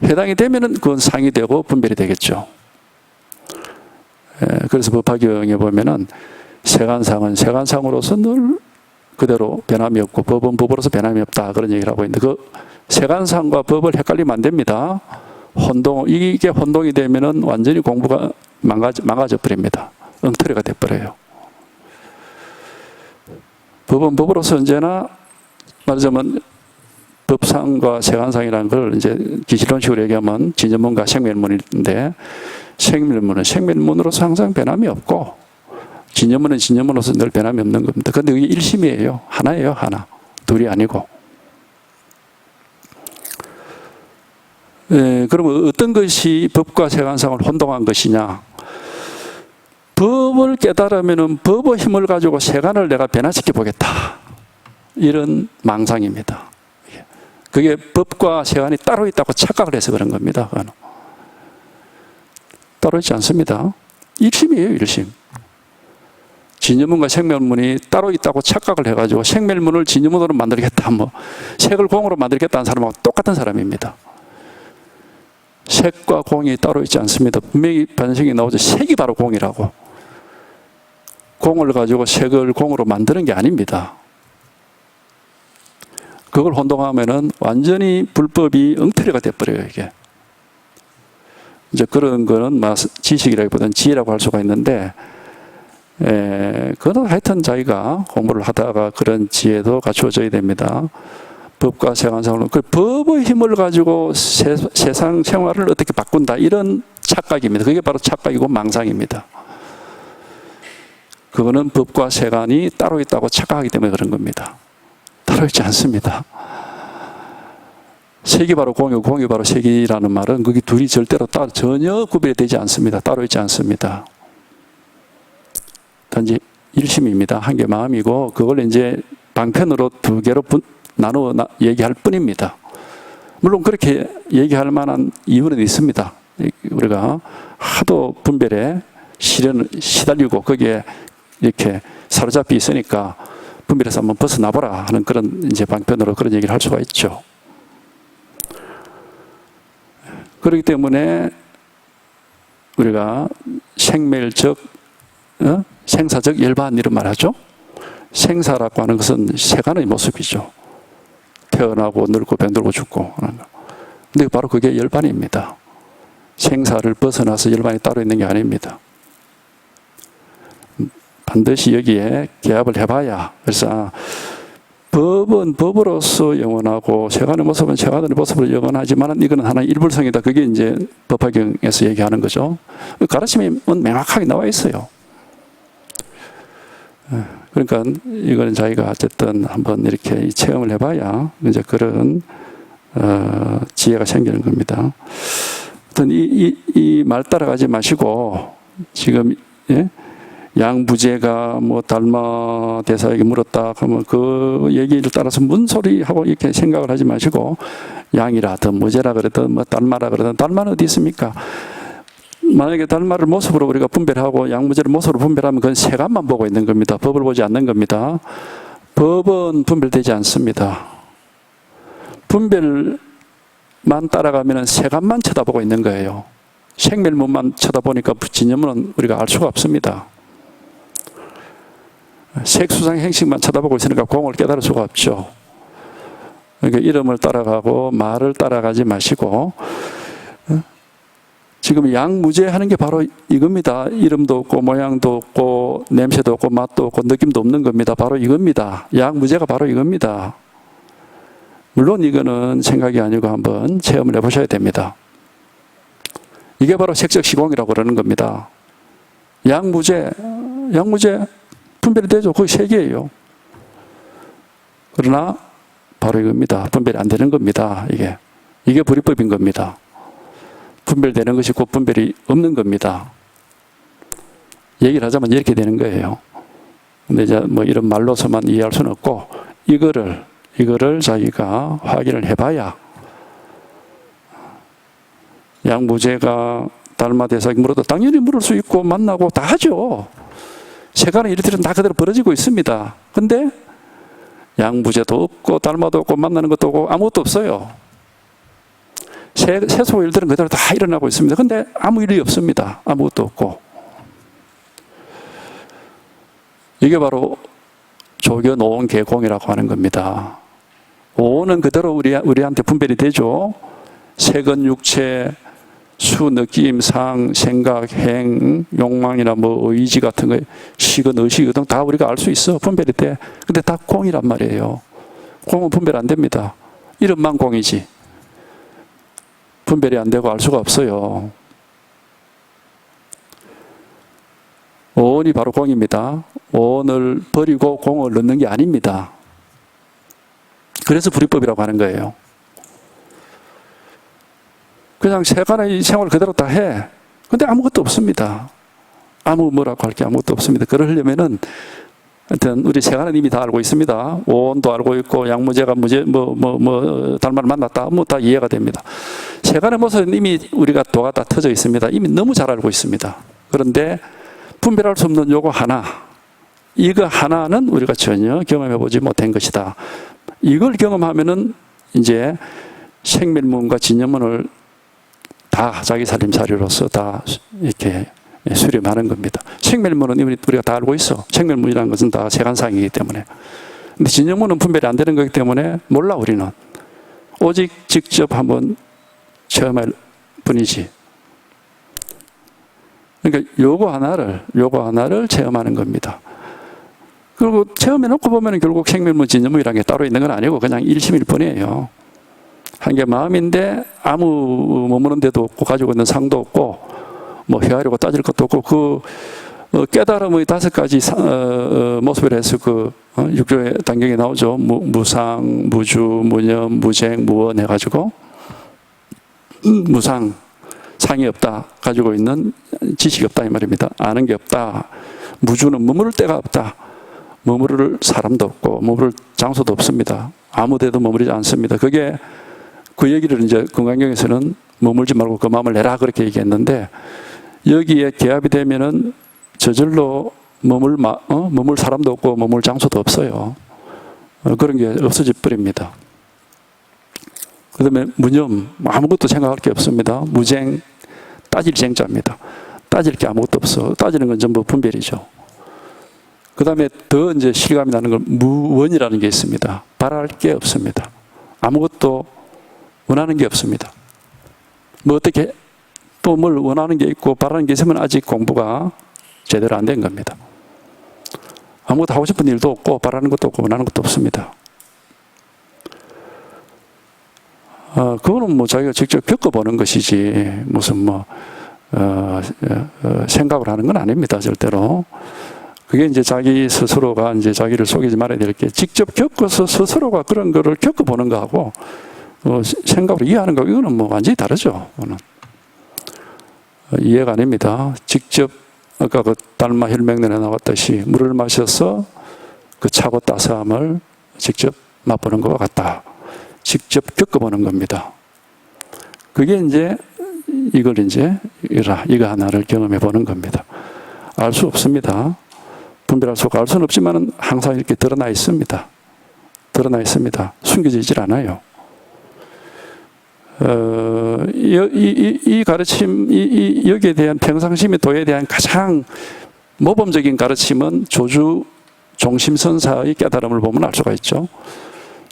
해당이 되면은 그건 상이 되고 분별이 되겠죠. 그래서 법화경에 보면은 세간상은 세간상으로서 늘 그대로 변함이 없고 법은 법으로서 변함이 없다 그런 얘기를 하고 있는데 그 세간상과 법을 헷갈리면 안 됩니다. 이게 혼동이 되면은 완전히 공부가 망가져 버립니다. 엉터리가 돼 버려요. 법은 법으로서 언제나 말하자면 법상과 세간상이라는 걸 이제 기실론식으로 얘기하면 진전문과 생멸문인데 생멸문으로서 항상 변함이 없고 진전문은 진전문으로서 늘 변함이 없는 겁니다. 그런데 이게 일심이에요. 하나예요, 하나. 둘이 아니고. 그러면 어떤 것이 법과 세간상을 혼동한 것이냐? 법을 깨달으면 법의 힘을 가지고 세간을 내가 변화시켜 보겠다. 이런 망상입니다. 그게 법과 세간이 따로 있다고 착각을 해서 그런 겁니다. 그거는. 따로 있지 않습니다. 일심이에요, 일심. 진여문과 생멸문이 따로 있다고 착각을 해가지고 생멸문을 진여문으로 만들겠다, 색을 공으로 만들겠다는 사람하고 똑같은 사람입니다. 색과 공이 따로 있지 않습니다. 분명히 반성이 나오죠. 색이 바로 공이라고. 공을 가지고 색을 공으로 만드는 게 아닙니다. 그걸 혼동하면은 완전히 불법이 엉터리가 돼버려요, 이게. 이제 그런 거는 지식이라기보다는 지혜라고 할 수가 있는데, 그건 하여튼 자기가 공부를 하다가 그런 지혜도 갖추어져야 됩니다. 법과 세간상으로 그 법의 힘을 가지고 세상 생활을 어떻게 바꾼다 이런 착각입니다. 그게 바로 착각이고 망상입니다. 그거는 법과 세간이 따로 있다고 착각하기 때문에 그런 겁니다. 따로 있지 않습니다. 색이 바로 공이고 공이 바로 색이라는 말은 그게 둘이 절대로 전혀 구별이 되지 않습니다. 따로 있지 않습니다. 단지 일심입니다. 한 개 마음이고 그걸 이제 방편으로 두 개로 나누어 얘기할 뿐입니다. 물론 그렇게 얘기할 만한 이유는 있습니다. 우리가 하도 분별에 시달리고 거기에 이렇게 사로잡혀 있으니까 분별에서 한번 벗어나보라 하는 그런 이제 방편으로 그런 얘기를 할 수가 있죠. 그렇기 때문에 우리가 생멸적, 생사적 열반 이런 말 하죠. 생사라고 하는 것은 세간의 모습이죠. 태어나고 늙고 병들고 죽고 하는 거. 근데 바로 그게 열반입니다. 생사를 벗어나서 열반이 따로 있는 게 아닙니다. 반드시 여기에 개합을 해봐야. 그래서 법은 법으로서 영원하고 세간의 모습은 세간의 모습으로 영원하지만 이거는 하나의 일불성이다. 그게 이제 법화경에서 얘기하는 거죠. 가르침이 명확하게 나와 있어요. 그러니까 이거는 자기가 어쨌든 한번 이렇게 체험을 해봐야 이제 그런 지혜가 생기는 겁니다. 어떤 이 말 따라가지 마시고 지금 양부제가 뭐 달마 대사에게 물었다 그러면 그 얘기를 따라서 무슨 소리하고 이렇게 생각을 하지 마시고 양이라든 무제라 그러든 뭐 달마라 그러든 달마는 어디 있습니까? 만약에 달마를 모습으로 우리가 분별하고 양무제를 모습으로 분별하면 그건 세간만 보고 있는 겁니다. 법을 보지 않는 겁니다. 법은 분별되지 않습니다. 분별만 따라가면 세간만 쳐다보고 있는 거예요. 생멸문만 쳐다보니까 진념은 우리가 알 수가 없습니다. 색수상 행식만 쳐다보고 있으니까 공을 깨달을 수가 없죠. 그러니까 이름을 따라가고 말을 따라가지 마시고 지금 양무제하는 게 바로 이겁니다. 이름도 없고 모양도 없고 냄새도 없고 맛도 없고 느낌도 없는 겁니다. 바로 이겁니다. 양무제가 바로 이겁니다. 물론 이거는 생각이 아니고 한번 체험을 해보셔야 됩니다. 이게 바로 색적시공이라고 그러는 겁니다. 양무제 분별이 되죠. 거의 세 개예요. 그러나 바로 이겁니다. 분별이 안 되는 겁니다. 이게 불이법인 겁니다. 분별되는 것이 곧 분별이 없는 겁니다. 얘기를 하자면 이렇게 되는 거예요. 근데 이제 뭐 이런 말로서만 이해할 수는 없고 이거를 자기가 확인을 해봐야 양무제가 달마대사에게 물어도 당연히 물을 수 있고 만나고 다 하죠. 세간의 일들은 다 그대로 벌어지고 있습니다. 근데 양무제도 없고 달마도 없고 만나는 것도 없고 아무것도 없어요. 세속 일들은 그대로 다 일어나고 있습니다. 근데 아무 일이 없습니다. 아무것도 없고. 이게 바로 조견 오온 개공이라고 하는 겁니다. 오온은 그대로 우리한테 분별이 되죠. 색은 육체, 수, 느낌, 상, 생각, 행, 욕망이나 뭐 의지 같은 거, 식은 의식이든 다 우리가 알 수 있어. 분별이 돼. 근데 다 공이란 말이에요. 공은 분별 안 됩니다. 이름만 공이지. 분별이 안 되고 알 수가 없어요. 오온이 바로 공입니다. 오온을 버리고 공을 넣는 게 아닙니다. 그래서 불이법이라고 하는 거예요. 그냥 세간의 생활을 그대로 다 해. 근데 아무것도 없습니다. 뭐라고 할 게 아무것도 없습니다. 그러려면은 하여튼 우리 세간은 이미 다 알고 있습니다. 오온도 알고 있고 양무제가 달마를 만났다. 다 이해가 됩니다. 세간의 모습은 이미 우리가 도가 다 터져 있습니다. 이미 너무 잘 알고 있습니다. 그런데 분별할 수 없는 요거 하나, 이거 하나는 우리가 전혀 경험해보지 못한 것이다. 이걸 경험하면은 이제 생멸문과 진념문을 다 자기 살림살이로서 다 이렇게 수렴하는 겁니다. 생멸문은 이미 우리가 다 알고 있어. 생멸문이라는 것은 다 세간상이기 때문에. 근데 진념문은 분별이 안 되는 거기 때문에 몰라 우리는. 오직 직접 한번 체험할 뿐이지. 그러니까 요거 하나를 체험하는 겁니다. 그리고 체험해 놓고 보면 결국 생멸문, 진념문이라는 게 따로 있는 건 아니고 그냥 일심일 뿐이에요. 한 게 마음인데 아무 머무는 데도 없고 가지고 있는 상도 없고 뭐 헤아리고 따질 것도 없고 깨달음의 5가지 모습을 해서 육조의 단경에 나오죠. 무상, 무주, 무념, 무쟁, 무원 해가지고 무상, 상이 없다. 가지고 있는 지식이 없다 이 말입니다. 아는 게 없다. 무주는 머무를 데가 없다. 머무를 사람도 없고 머무를 장소도 없습니다. 아무 데도 머무르지 않습니다. 그게 그 얘기를 이제 금강경에서는 머물지 말고 그 마음을 내라 그렇게 얘기했는데 여기에 개합이 되면은 저절로 머물 사람도 없고 머물 장소도 없어요. 그런 게 없어져 버립니다. 그 다음에 무념, 아무것도 생각할 게 없습니다. 무쟁, 따질 쟁자입니다. 따질 게 아무것도 없어. 따지는 건 전부 분별이죠. 그 다음에 더 이제 실감이 나는 건 무원이라는 게 있습니다. 바랄 게 없습니다. 아무것도 원하는 게 없습니다. 뭐 어떻게 또 뭘 원하는 게 있고 바라는 게 있으면 아직 공부가 제대로 안 된 겁니다. 아무것도 하고 싶은 일도 없고 바라는 것도 없고 원하는 것도 없습니다. 그거는 뭐 자기가 직접 겪어보는 것이지 무슨 생각을 하는 건 아닙니다. 절대로. 그게 이제 자기 스스로가 이제 자기를 속이지 말아야 될 게 직접 겪어서 스스로가 그런 거를 겪어보는 거하고 생각으로 이해하는 거 이거는 뭐 완전히 다르죠. 그거는. 이해가 아닙니다. 직접 아까 그 달마 혈맹론에 나왔듯이 물을 마셔서 그 차고 따스함을 직접 맛보는 것과 같다. 직접 겪어보는 겁니다. 그게 이제 이걸 이제 이거 하나를 경험해 보는 겁니다. 알 수 없습니다. 분별할 수 없고 알 수는 없지만 항상 이렇게 드러나 있습니다. 드러나 있습니다. 숨겨지질 않아요. 이 가르침, 여기에 대한 평상심의 도에 대한 가장 모범적인 가르침은 조주 종심선사의 깨달음을 보면 알 수가 있죠.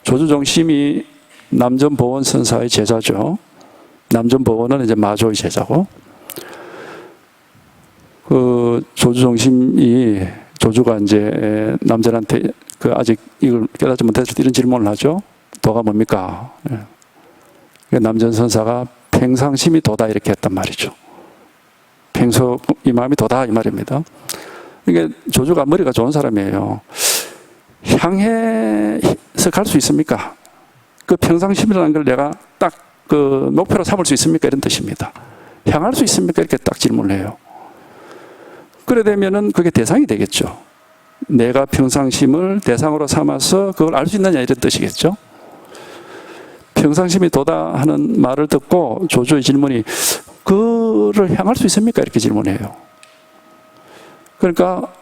조주 종심이 남전보원 선사의 제자죠. 남전보원은 이제 마조의 제자고, 그 조주 종심이 조주가 이제 남전한테 아직 이걸 깨닫지 못해서 이런 질문을 하죠. 도가 뭡니까? 남전 선사가 평상심이 도다 이렇게 했단 말이죠. 평소 이 마음이 도다 이 말입니다. 이게 조주가 머리가 좋은 사람이에요. 향해서 갈 수 있습니까? 그 평상심이라는 걸 내가 딱 그 목표로 삼을 수 있습니까? 이런 뜻입니다. 향할 수 있습니까? 이렇게 딱 질문을 해요. 그래 되면은 그게 대상이 되겠죠. 내가 평상심을 대상으로 삼아서 그걸 알 수 있느냐 이런 뜻이겠죠. 평상심이 도다 하는 말을 듣고 조주의 질문이 그를 향할 수 있습니까? 이렇게 질문해요. 그러니까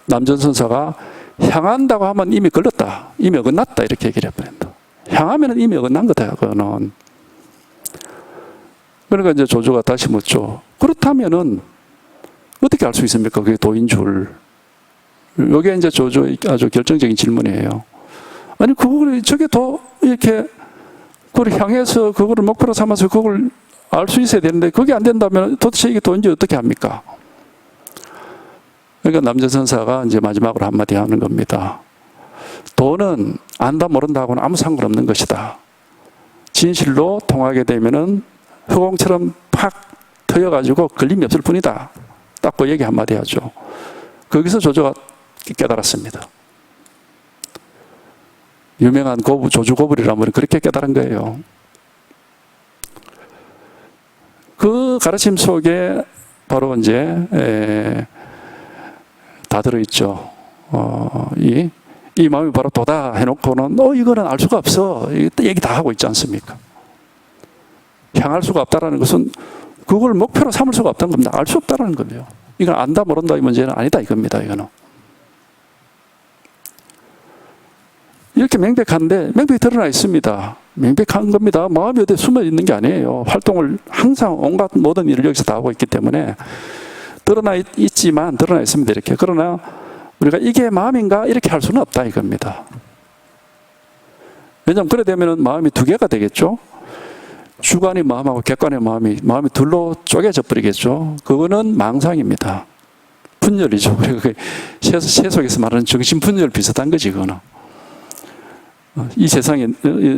남전선사가 향한다고 하면 이미 걸렸다. 이미 어긋났다. 이렇게 얘기를 해버린다. 향하면 이미 어긋난 거다. 그거는. 그러니까 이제 조주가 다시 묻죠. 그렇다면은 어떻게 알 수 있습니까? 그게 도인 줄. 이게 이제 조주의 아주 결정적인 질문이에요. 아니, 그걸, 저게 더, 이렇게, 그걸 향해서, 그거를 목표로 삼아서 그걸 알 수 있어야 되는데, 그게 안 된다면 도대체 이게 도인지 어떻게 합니까? 그러니까 남전선사가 이제 마지막으로 한마디 하는 겁니다. 도는 안다, 모른다 하고는 아무 상관없는 것이다. 진실로 통하게 되면은 허공처럼 팍 트여가지고 걸림이 없을 뿐이다. 딱 그 얘기 한마디 하죠. 거기서 조조가 깨달았습니다. 유명한 조주고불이라면 그렇게 깨달은 거예요. 그 가르침 속에 바로 이제 다 들어있죠. 이 마음이 바로 도다 해놓고는 이거는 알 수가 없어. 얘기 다 하고 있지 않습니까? 향할 수가 없다라는 것은 그걸 목표로 삼을 수가 없다는 겁니다. 알 수 없다라는 거예요. 이건 안다 모른다 이 문제는 아니다 이겁니다. 이거는. 이렇게 명백한데 명백히 드러나 있습니다. 명백한 겁니다. 마음이 어디에 숨어 있는 게 아니에요. 활동을 항상 온갖 모든 일을 여기서 다 하고 있기 때문에 드러나 있지만 드러나 있습니다. 이렇게. 그러나 우리가 이게 마음인가 이렇게 할 수는 없다 이겁니다. 왜냐하면 그래 되면 마음이 두 개가 되겠죠. 주관의 마음하고 객관의 마음이 둘로 쪼개져 버리겠죠. 그거는 망상입니다. 분열이죠. 세 속에서 말하는 정신 분열 비슷한 거지 그거는. 이 세상에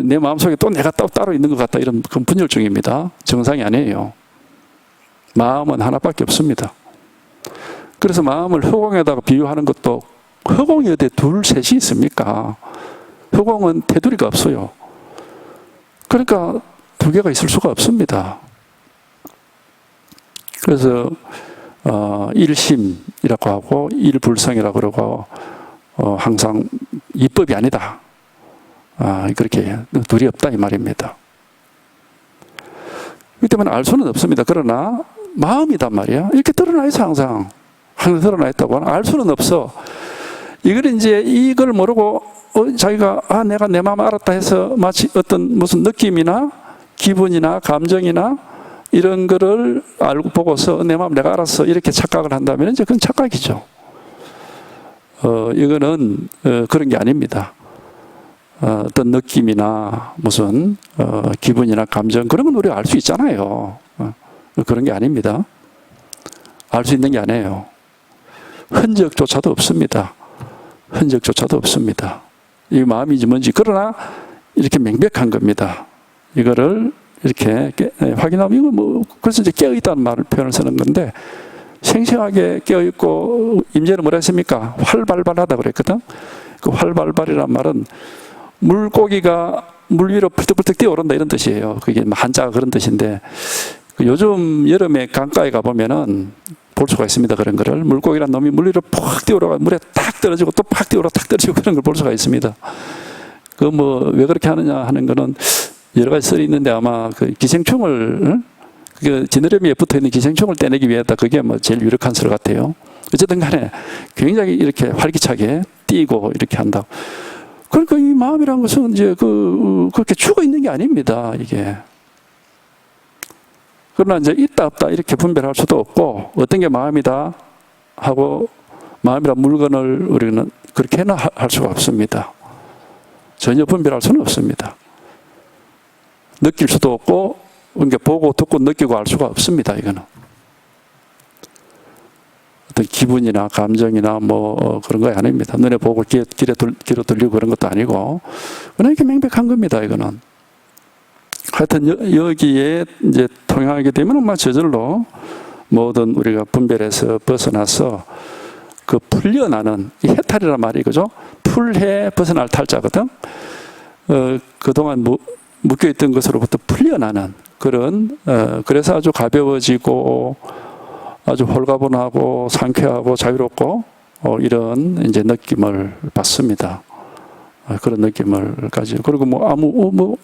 내 마음속에 또 내가 따로 있는 것 같다 이런 그런 분열증입니다. 정상이 아니에요. 마음은 하나밖에 없습니다. 그래서 마음을 허공에다가 비유하는 것도 허공이 어디 둘 셋이 있습니까? 허공은 테두리가 없어요. 그러니까 두 개가 있을 수가 없습니다. 그래서 일심이라고 하고 일불성이라고 그러고 항상 이법이 아니다. 그렇게 둘이 없다 이 말입니다. 그렇기 때문에 알 수는 없습니다. 그러나 마음이단 말이야. 이렇게 드러나 있어 항상 드러나 있다고. 알 수는 없어. 이걸 이제 이걸 모르고 자기가 내가 내 마음 알았다 해서 마치 어떤 무슨 느낌이나 기분이나 감정이나 이런 거를 알고 보고서 내 마음 내가 알았어 이렇게 착각을 한다면 이제 그건 착각이죠. 이거는 그런 게 아닙니다. 어떤 느낌이나 무슨 기분이나 감정 그런 건 우리가 알 수 있잖아요. 그런 게 아닙니다. 알 수 있는 게 아니에요. 흔적조차도 없습니다. 흔적조차도 없습니다. 이 마음이지 뭔지. 그러나 이렇게 명백한 겁니다. 이거를 이렇게 확인하면 이거 뭐 그래서 이제 깨어 있다는 말을 표현을 쓰는 건데 생생하게 깨어 있고 임재는 뭐라 했습니까? 활발발하다 그랬거든. 그 활발발이란 말은 물고기가 물 위로 펄떡펄떡 뛰어오른다 이런 뜻이에요. 그게 한자가 그런 뜻인데 요즘 여름에 강가에 가보면은 볼 수가 있습니다. 그런 거를. 물고기란 놈이 물 위로 팍 뛰어오르고 물에 탁 떨어지고 또 팍 뛰어오르고 탁 떨어지고 그런 걸 볼 수가 있습니다. 그 뭐 왜 그렇게 하느냐 하는 거는 여러 가지 썰이 있는데 아마 그 기생충을 그 지느러미에 붙어있는 기생충을 떼내기 위해서 그게 뭐 제일 유력한 썰 같아요. 어쨌든 간에 굉장히 이렇게 활기차게 뛰고 이렇게 한다고. 그러니까 이 마음이라는 것은 이제 그렇게 죽어 있는 게 아닙니다. 이게. 그러나 이제 있다 없다 이렇게 분별할 수도 없고 어떤 게 마음이다 하고 마음이란 물건을 우리는 그렇게는 할 수가 없습니다. 전혀 분별할 수는 없습니다. 느낄 수도 없고 그러니까 보고 듣고 느끼고 알 수가 없습니다. 이거는 어떤 기분이나 감정이나 뭐 그런 거 아닙니다. 눈에 보고 귀로 들리고 그런 것도 아니고 그냥 이렇게 명백한 겁니다. 이거는 하여튼 여기에 이제 통용하게 되면 막 저절로 모든 우리가 분별해서 벗어나서 그 풀려나는 이 해탈이란 말이 그죠? 풀해 벗어날 탈자거든. 그동안 묶여있던 것으로부터 풀려나는 그런 그래서 아주 가벼워지고 아주 홀가분하고 상쾌하고 자유롭고 이런 이제 느낌을 받습니다. 그런 느낌을 가지고 그리고 뭐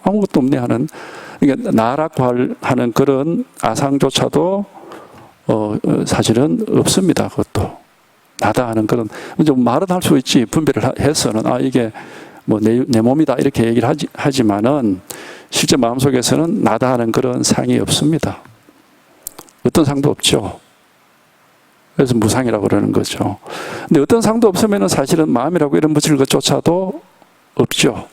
아무것도 없네 하는 그러니까 나라고 하는 그런 아상조차도 사실은 없습니다. 그것도 나다 하는 그런 좀 말은 할 수 있지 분별을 해서는 이게 뭐 내 몸이다 이렇게 얘기를 하지만은 실제 마음속에서는 나다 하는 그런 상이 없습니다. 어떤 상도 없죠. 그래서 무상이라고 그러는 거죠. 근데 어떤 상도 없으면은 사실은 마음이라고 이름 붙일 것조차도 없죠.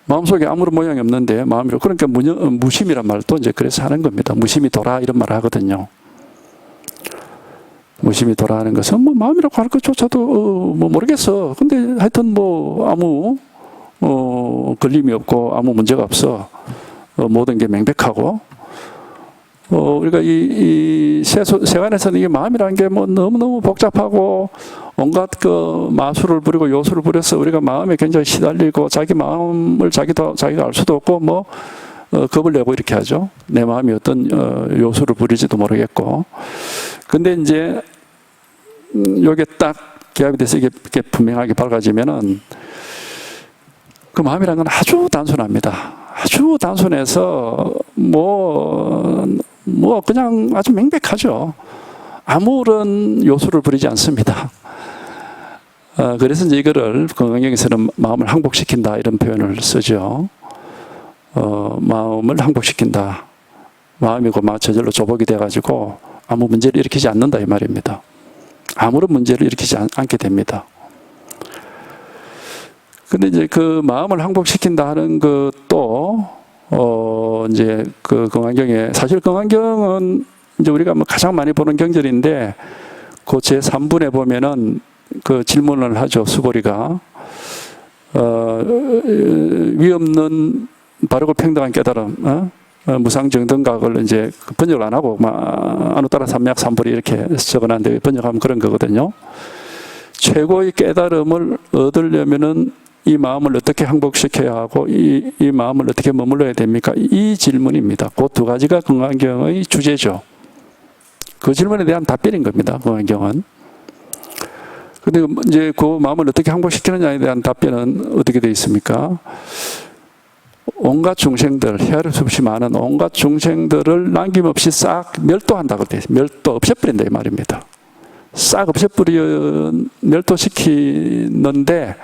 마음속에 아무런 모양이 없는데 마음이라고 그러니까 무심이란 말도 이제 그래서 하는 겁니다. 무심이 돌아 이런 말을 하거든요. 무심이 돌아하는 것은 뭐 마음이라고 할 것조차도 뭐 모르겠어. 근데 하여튼 뭐 아무 걸림이 없고 아무 문제가 없어. 모든 게 명백하고 우리가 이 세간에서는 이게 마음이라는 게 뭐 너무너무 복잡하고 온갖 그 마술을 부리고 요술을 부려서 우리가 마음에 굉장히 시달리고 자기 마음을 자기가 알 수도 없고 뭐 겁을 내고 이렇게 하죠. 내 마음이 어떤 요술을 부리지도 모르겠고. 근데 이제 요게 딱 기합이 돼서 이게 분명하게 밝아지면은 그 마음이라는 건 아주 단순합니다. 아주 단순해서 뭐 그냥 아주 명백하죠. 아무런 요소를 부리지 않습니다. 그래서 이제 이거를 건강경에서는 마음을 항복시킨다 이런 표현을 쓰죠. 마음을 항복시킨다. 마음이고 저절로 조복이 돼가지고 아무 문제를 일으키지 않는다 이 말입니다. 아무런 문제를 일으키지 않게 됩니다. 근데 이제 그 마음을 항복시킨다 하는 것도 이제 그 건강경에 사실 건강경은 이제 우리가 뭐 가장 많이 보는 경전인데 그 제3분에 보면은 그 질문을 하죠. 수보리가 위 없는 바르고 평등한 깨달음 무상정등각을 이제 번역을 안 하고 아누따라 삼약 삼불이 이렇게 적어놨는데 번역하면 그런 거거든요. 최고의 깨달음을 얻으려면은 이 마음을 어떻게 항복시켜야 하고 이 마음을 어떻게 머물러야 됩니까? 이 질문입니다. 그 두 가지가 건강경의 주제죠. 그 질문에 대한 답변인 겁니다. 건강경은. 근데 이제 그 마음을 어떻게 항복시키느냐에 대한 답변은 어떻게 되어 있습니까? 온갖 중생들, 헤아릴 수 없이 많은 온갖 중생들을 남김없이 싹 멸도한다고 돼 있어요. 멸도, 없애버린다 이 말입니다. 싹 멸도시키는데,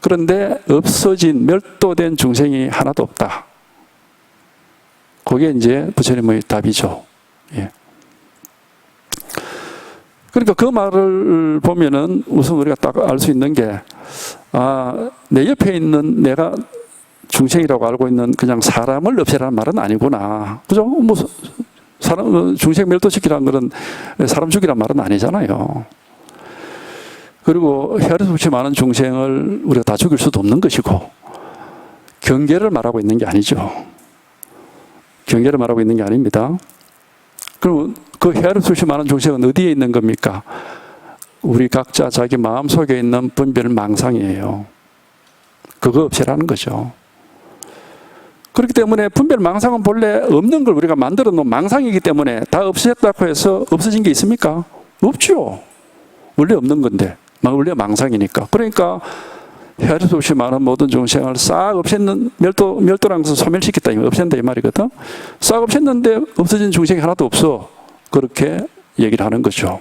그런데 없어진, 멸도된 중생이 하나도 없다. 그게 이제 부처님의 답이죠. 예. 그러니까 그 말을 보면은 우선 우리가 딱 알 수 있는 게, 내 옆에 있는 내가 중생이라고 알고 있는 그냥 사람을 없애라는 말은 아니구나. 그죠? 뭐, 중생 멸도시키라는 것은 사람 죽이란 말은 아니잖아요. 그리고 헤아릴 수 없이 많은 중생을 우리가 다 죽일 수도 없는 것이고, 경계를 말하고 있는 게 아니죠. 경계를 말하고 있는 게 아닙니다. 그럼 그 헤아릴 수 없이 많은 중생은 어디에 있는 겁니까? 우리 각자 자기 마음 속에 있는 분별 망상이에요. 그거 없애라는 거죠. 그렇기 때문에 분별 망상은 본래 없는 걸 우리가 만들어 놓은 망상이기 때문에 다 없애졌다고 해서 없어진 게 있습니까? 없죠. 원래 없는 건데. 원래 망상이니까. 그러니까 헤아릴 수 없이 많은 모든 중생을 싹 없앴는, 멸도라는 것은 소멸시켰다, 없앤다 이 말이거든. 싹 없앴는데 없어진 중생이 하나도 없어. 그렇게 얘기를 하는 거죠.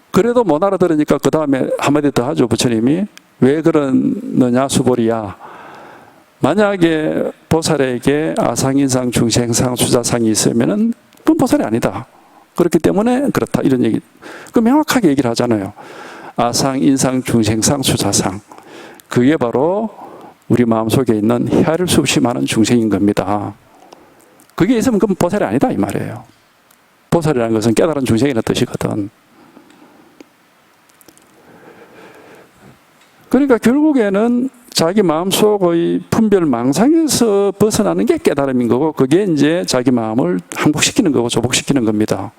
그래도 못 알아들으니까 그 다음에 한마디 더 하죠, 부처님이. 왜 그러느냐, 수보리야. 만약에 보살에게 아상인상, 중생상, 수자상이 있으면은 그건 보살이 아니다. 그렇기 때문에 그렇다. 이런 얘기. 그 명확하게 얘기를 하잖아요. 아상, 인상, 중생상, 수자상. 그게 바로 우리 마음속에 있는 헤아릴 수 없이 많은 중생인 겁니다. 그게 있으면 그건 보살이 아니다 이 말이에요. 보살이라는 것은 깨달은 중생이라는 뜻이거든. 그러니까 결국에는 자기 마음속의 분별 망상에서 벗어나는 게 깨달음인 거고, 그게 이제 자기 마음을 항복시키는 거고 조복시키는 겁니다.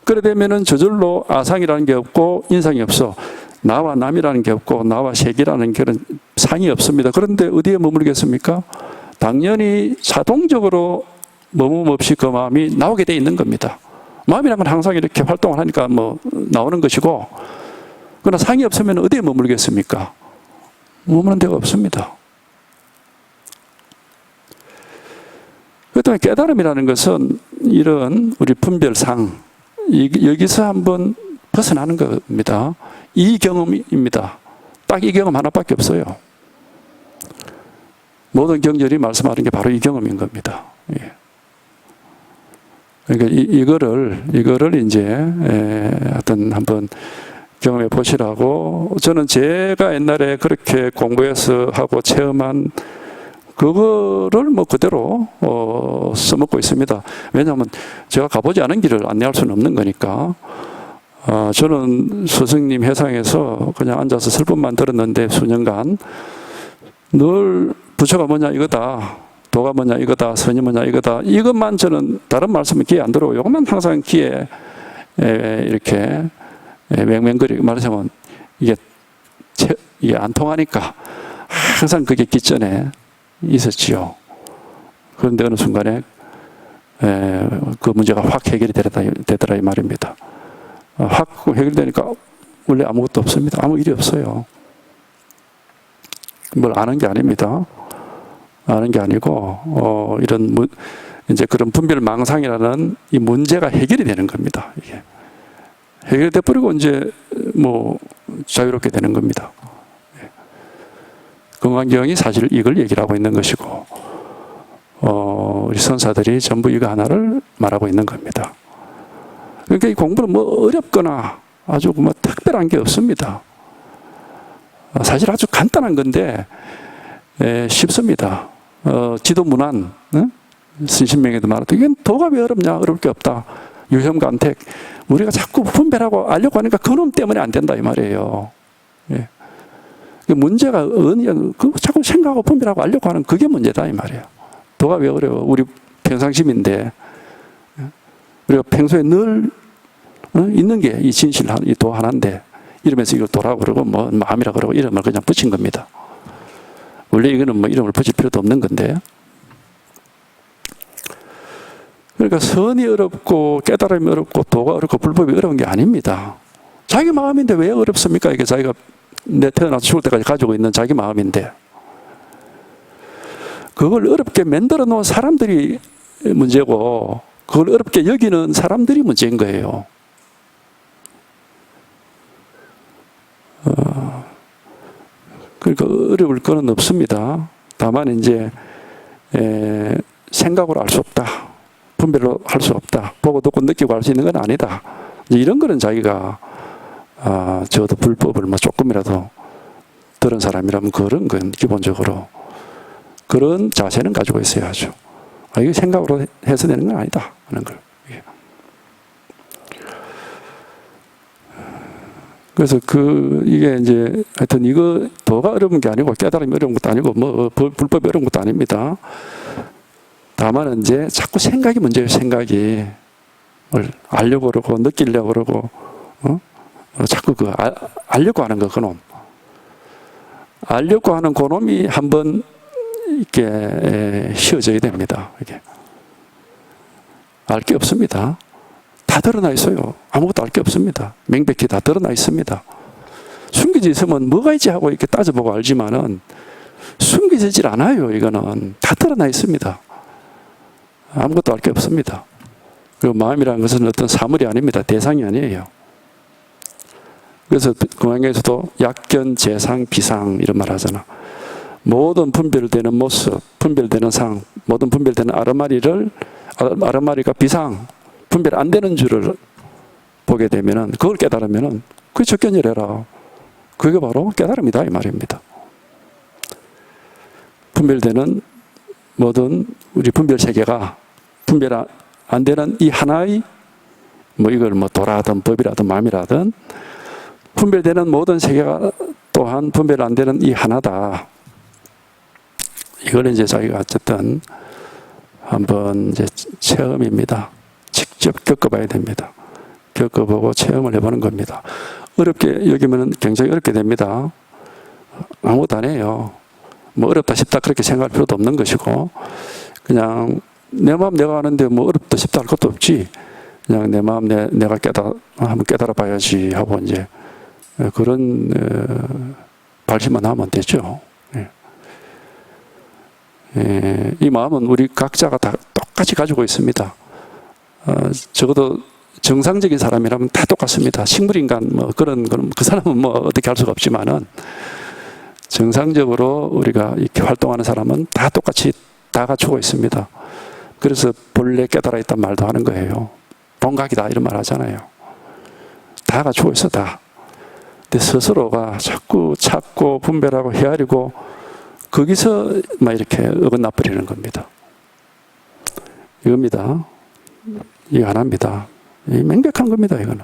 그래 되면은 저절로 아상이라는 게 없고 인상이 없어. 나와 남이라는 게 없고 나와 색이라는 그런 상이 없습니다. 그런데 어디에 머물겠습니까? 당연히 자동적으로 머문 없이 그 마음이 나오게 돼 있는 겁니다. 마음이란 건 항상 이렇게 활동을 하니까 뭐 나오는 것이고, 그러나 상이 없으면 어디에 머물겠습니까? 머무는 데가 없습니다. 그렇다면 깨달음이라는 것은 이런 우리 분별상, 여기서 한번 벗어나는 겁니다. 이 경험입니다. 딱 이 경험 하나밖에 없어요. 모든 경전이 말씀하는 게 바로 이 경험인 겁니다. 예. 그러니까 이거를 이제 하여튼 한번 경험해 보시라고, 저는 제가 옛날에 그렇게 공부해서 하고 체험한 그거를 뭐 그대로 써먹고 있습니다. 왜냐하면 제가 가보지 않은 길을 안내할 수는 없는 거니까. 저는 스승님 회상에서 그냥 앉아서 설법만 들었는데 수년간 늘 부처가 뭐냐 이거다, 도가 뭐냐 이거다, 선이 뭐냐 이거다, 이것만 저는 다른 말씀은 귀에 안 들어오고 이것만 항상 귀에 이렇게 맹맹거리고, 말하자면 이게 안 통하니까 항상 그게 깃전에 있었지요. 그런데 어느 순간에 그 문제가 확 해결이 되더라 이 말입니다. 확 해결되니까 원래 아무것도 없습니다. 아무 일이 없어요. 뭘 아는 게 아닙니다. 아는 게 아니고 이런 이제 그런 분별 망상이라는 이 문제가 해결이 되는 겁니다. 이게 해결돼 버리고 이제 뭐 자유롭게 되는 겁니다. 금강경이 사실 이걸 얘기를 하고 있는 것이고, 우리 선사들이 전부 이거 하나를 말하고 있는 겁니다. 그러니까 이 공부는 뭐 어렵거나 아주 뭐 특별한 게 없습니다. 사실 아주 간단한 건데 쉽습니다. 지도문안, 신신명에도 말하듯 이건 도가 왜 어렵냐? 어려울 게 없다. 유혐간택. 우리가 자꾸 분별하고 알려고 하니까 그놈 때문에 안 된다 이 말이에요. 예. 문제가 자꾸 생각하고 분별하고 알려고 하는 그게 문제다 이 말이에요. 도가 왜 어려워? 우리 평상심인데, 우리가 평소에 늘 있는 게 이 진실, 이 도 하나인데, 이러면서 이걸 도라고 그러고 뭐 마음이라 그러고 이름을 그냥 붙인 겁니다. 원래 이거는 뭐 이름을 붙일 필요도 없는 건데. 그러니까 선이 어렵고 깨달음이 어렵고 도가 어렵고 불법이 어려운 게 아닙니다. 자기 마음인데 왜 어렵습니까? 이게 자기가 내 태어나서 죽을 때까지 가지고 있는 자기 마음인데. 그걸 어렵게 만들어 놓은 사람들이 문제고 그걸 어렵게 여기는 사람들이 문제인 거예요. 그러니까 어려울 거는 없습니다. 다만 이제 생각으로 알 수 없다. 분별로 할 수 없다. 보고 듣고 느끼고 알 수 있는 건 아니다. 이런 거는 자기가 저도 불법을 뭐 조금이라도 들은 사람이라면 그런 건 기본적으로 그런 자세는 가지고 있어야죠. 이게 생각으로 해서 되는 건 아니다 하는 걸. 그래서 이게 이제 하여튼 이거 도가 어려운 게 아니고 깨달음이 어려운 것도 아니고 뭐 불법이 어려운 것도 아닙니다. 다만 이제 자꾸 생각이 문제예요. 생각이 알려고 그러고 느끼려고 그러고 자꾸 알려고 하는 거 그놈. 알려고 하는 그놈이 한번 이렇게 휘어져야 됩니다. 이게 알 게 없습니다. 다 드러나 있어요. 아무것도 알 게 없습니다. 명백히 다 드러나 있습니다. 숨겨져 있으면 뭐가 있지 하고 이렇게 따져보고 알지만은 숨겨지질 않아요. 이거는 다 드러나 있습니다. 아무것도 알 게 없습니다. 그리고 마음이라는 것은 어떤 사물이 아닙니다. 대상이 아니에요. 그래서 공양에서도 약견, 재상, 비상 이런 말 하잖아. 모든 분별되는 모습, 분별되는 상, 모든 분별되는 아르마리가 비상, 분별 안 되는 줄을 보게 되면은 그걸 깨달으면은 그게 적견이래라. 그게 바로 깨달음이다 이 말입니다. 분별되는 모든 우리 분별 세계가 분별 안 되는 이 하나의 뭐 이걸 뭐 도라든 법이라든 마음이라든 분별되는 모든 세계가 또한 분별 안 되는 이 하나다. 이걸 이제 자기가 어쨌든 한번 이제 체험입니다. 직접 겪어봐야 됩니다. 겪어보고 체험을 해보는 겁니다. 어렵게 여기면 굉장히 어렵게 됩니다. 아무것도 안 해요. 뭐 어렵다 싶다 그렇게 생각할 필요도 없는 것이고 그냥 내 마음 내가 아는데 뭐 어렵다 싶다 할 것도 없지. 그냥 내 마음 내가 한번 깨달아 봐야지 하고 이제 그런 발심만 하면 되죠. 이 마음은 우리 각자가 다 똑같이 가지고 있습니다. 적어도 정상적인 사람이라면 다 똑같습니다. 식물인간 뭐 그런 거는 그 사람은 뭐 어떻게 할 수가 없지만은 정상적으로 우리가 이렇게 활동하는 사람은 다 똑같이 다 갖추고 있습니다. 그래서 본래 깨달아 있단 말도 하는 거예요. 본각이다 이런 말 하잖아요. 다 갖추고 있어 다. 근데 스스로가 자꾸 찾고 분별하고 헤아리고 거기서 막 이렇게 어긋나 버리는 겁니다. 이겁니다. 이거 하나입니다. 명백한 겁니다 이거는.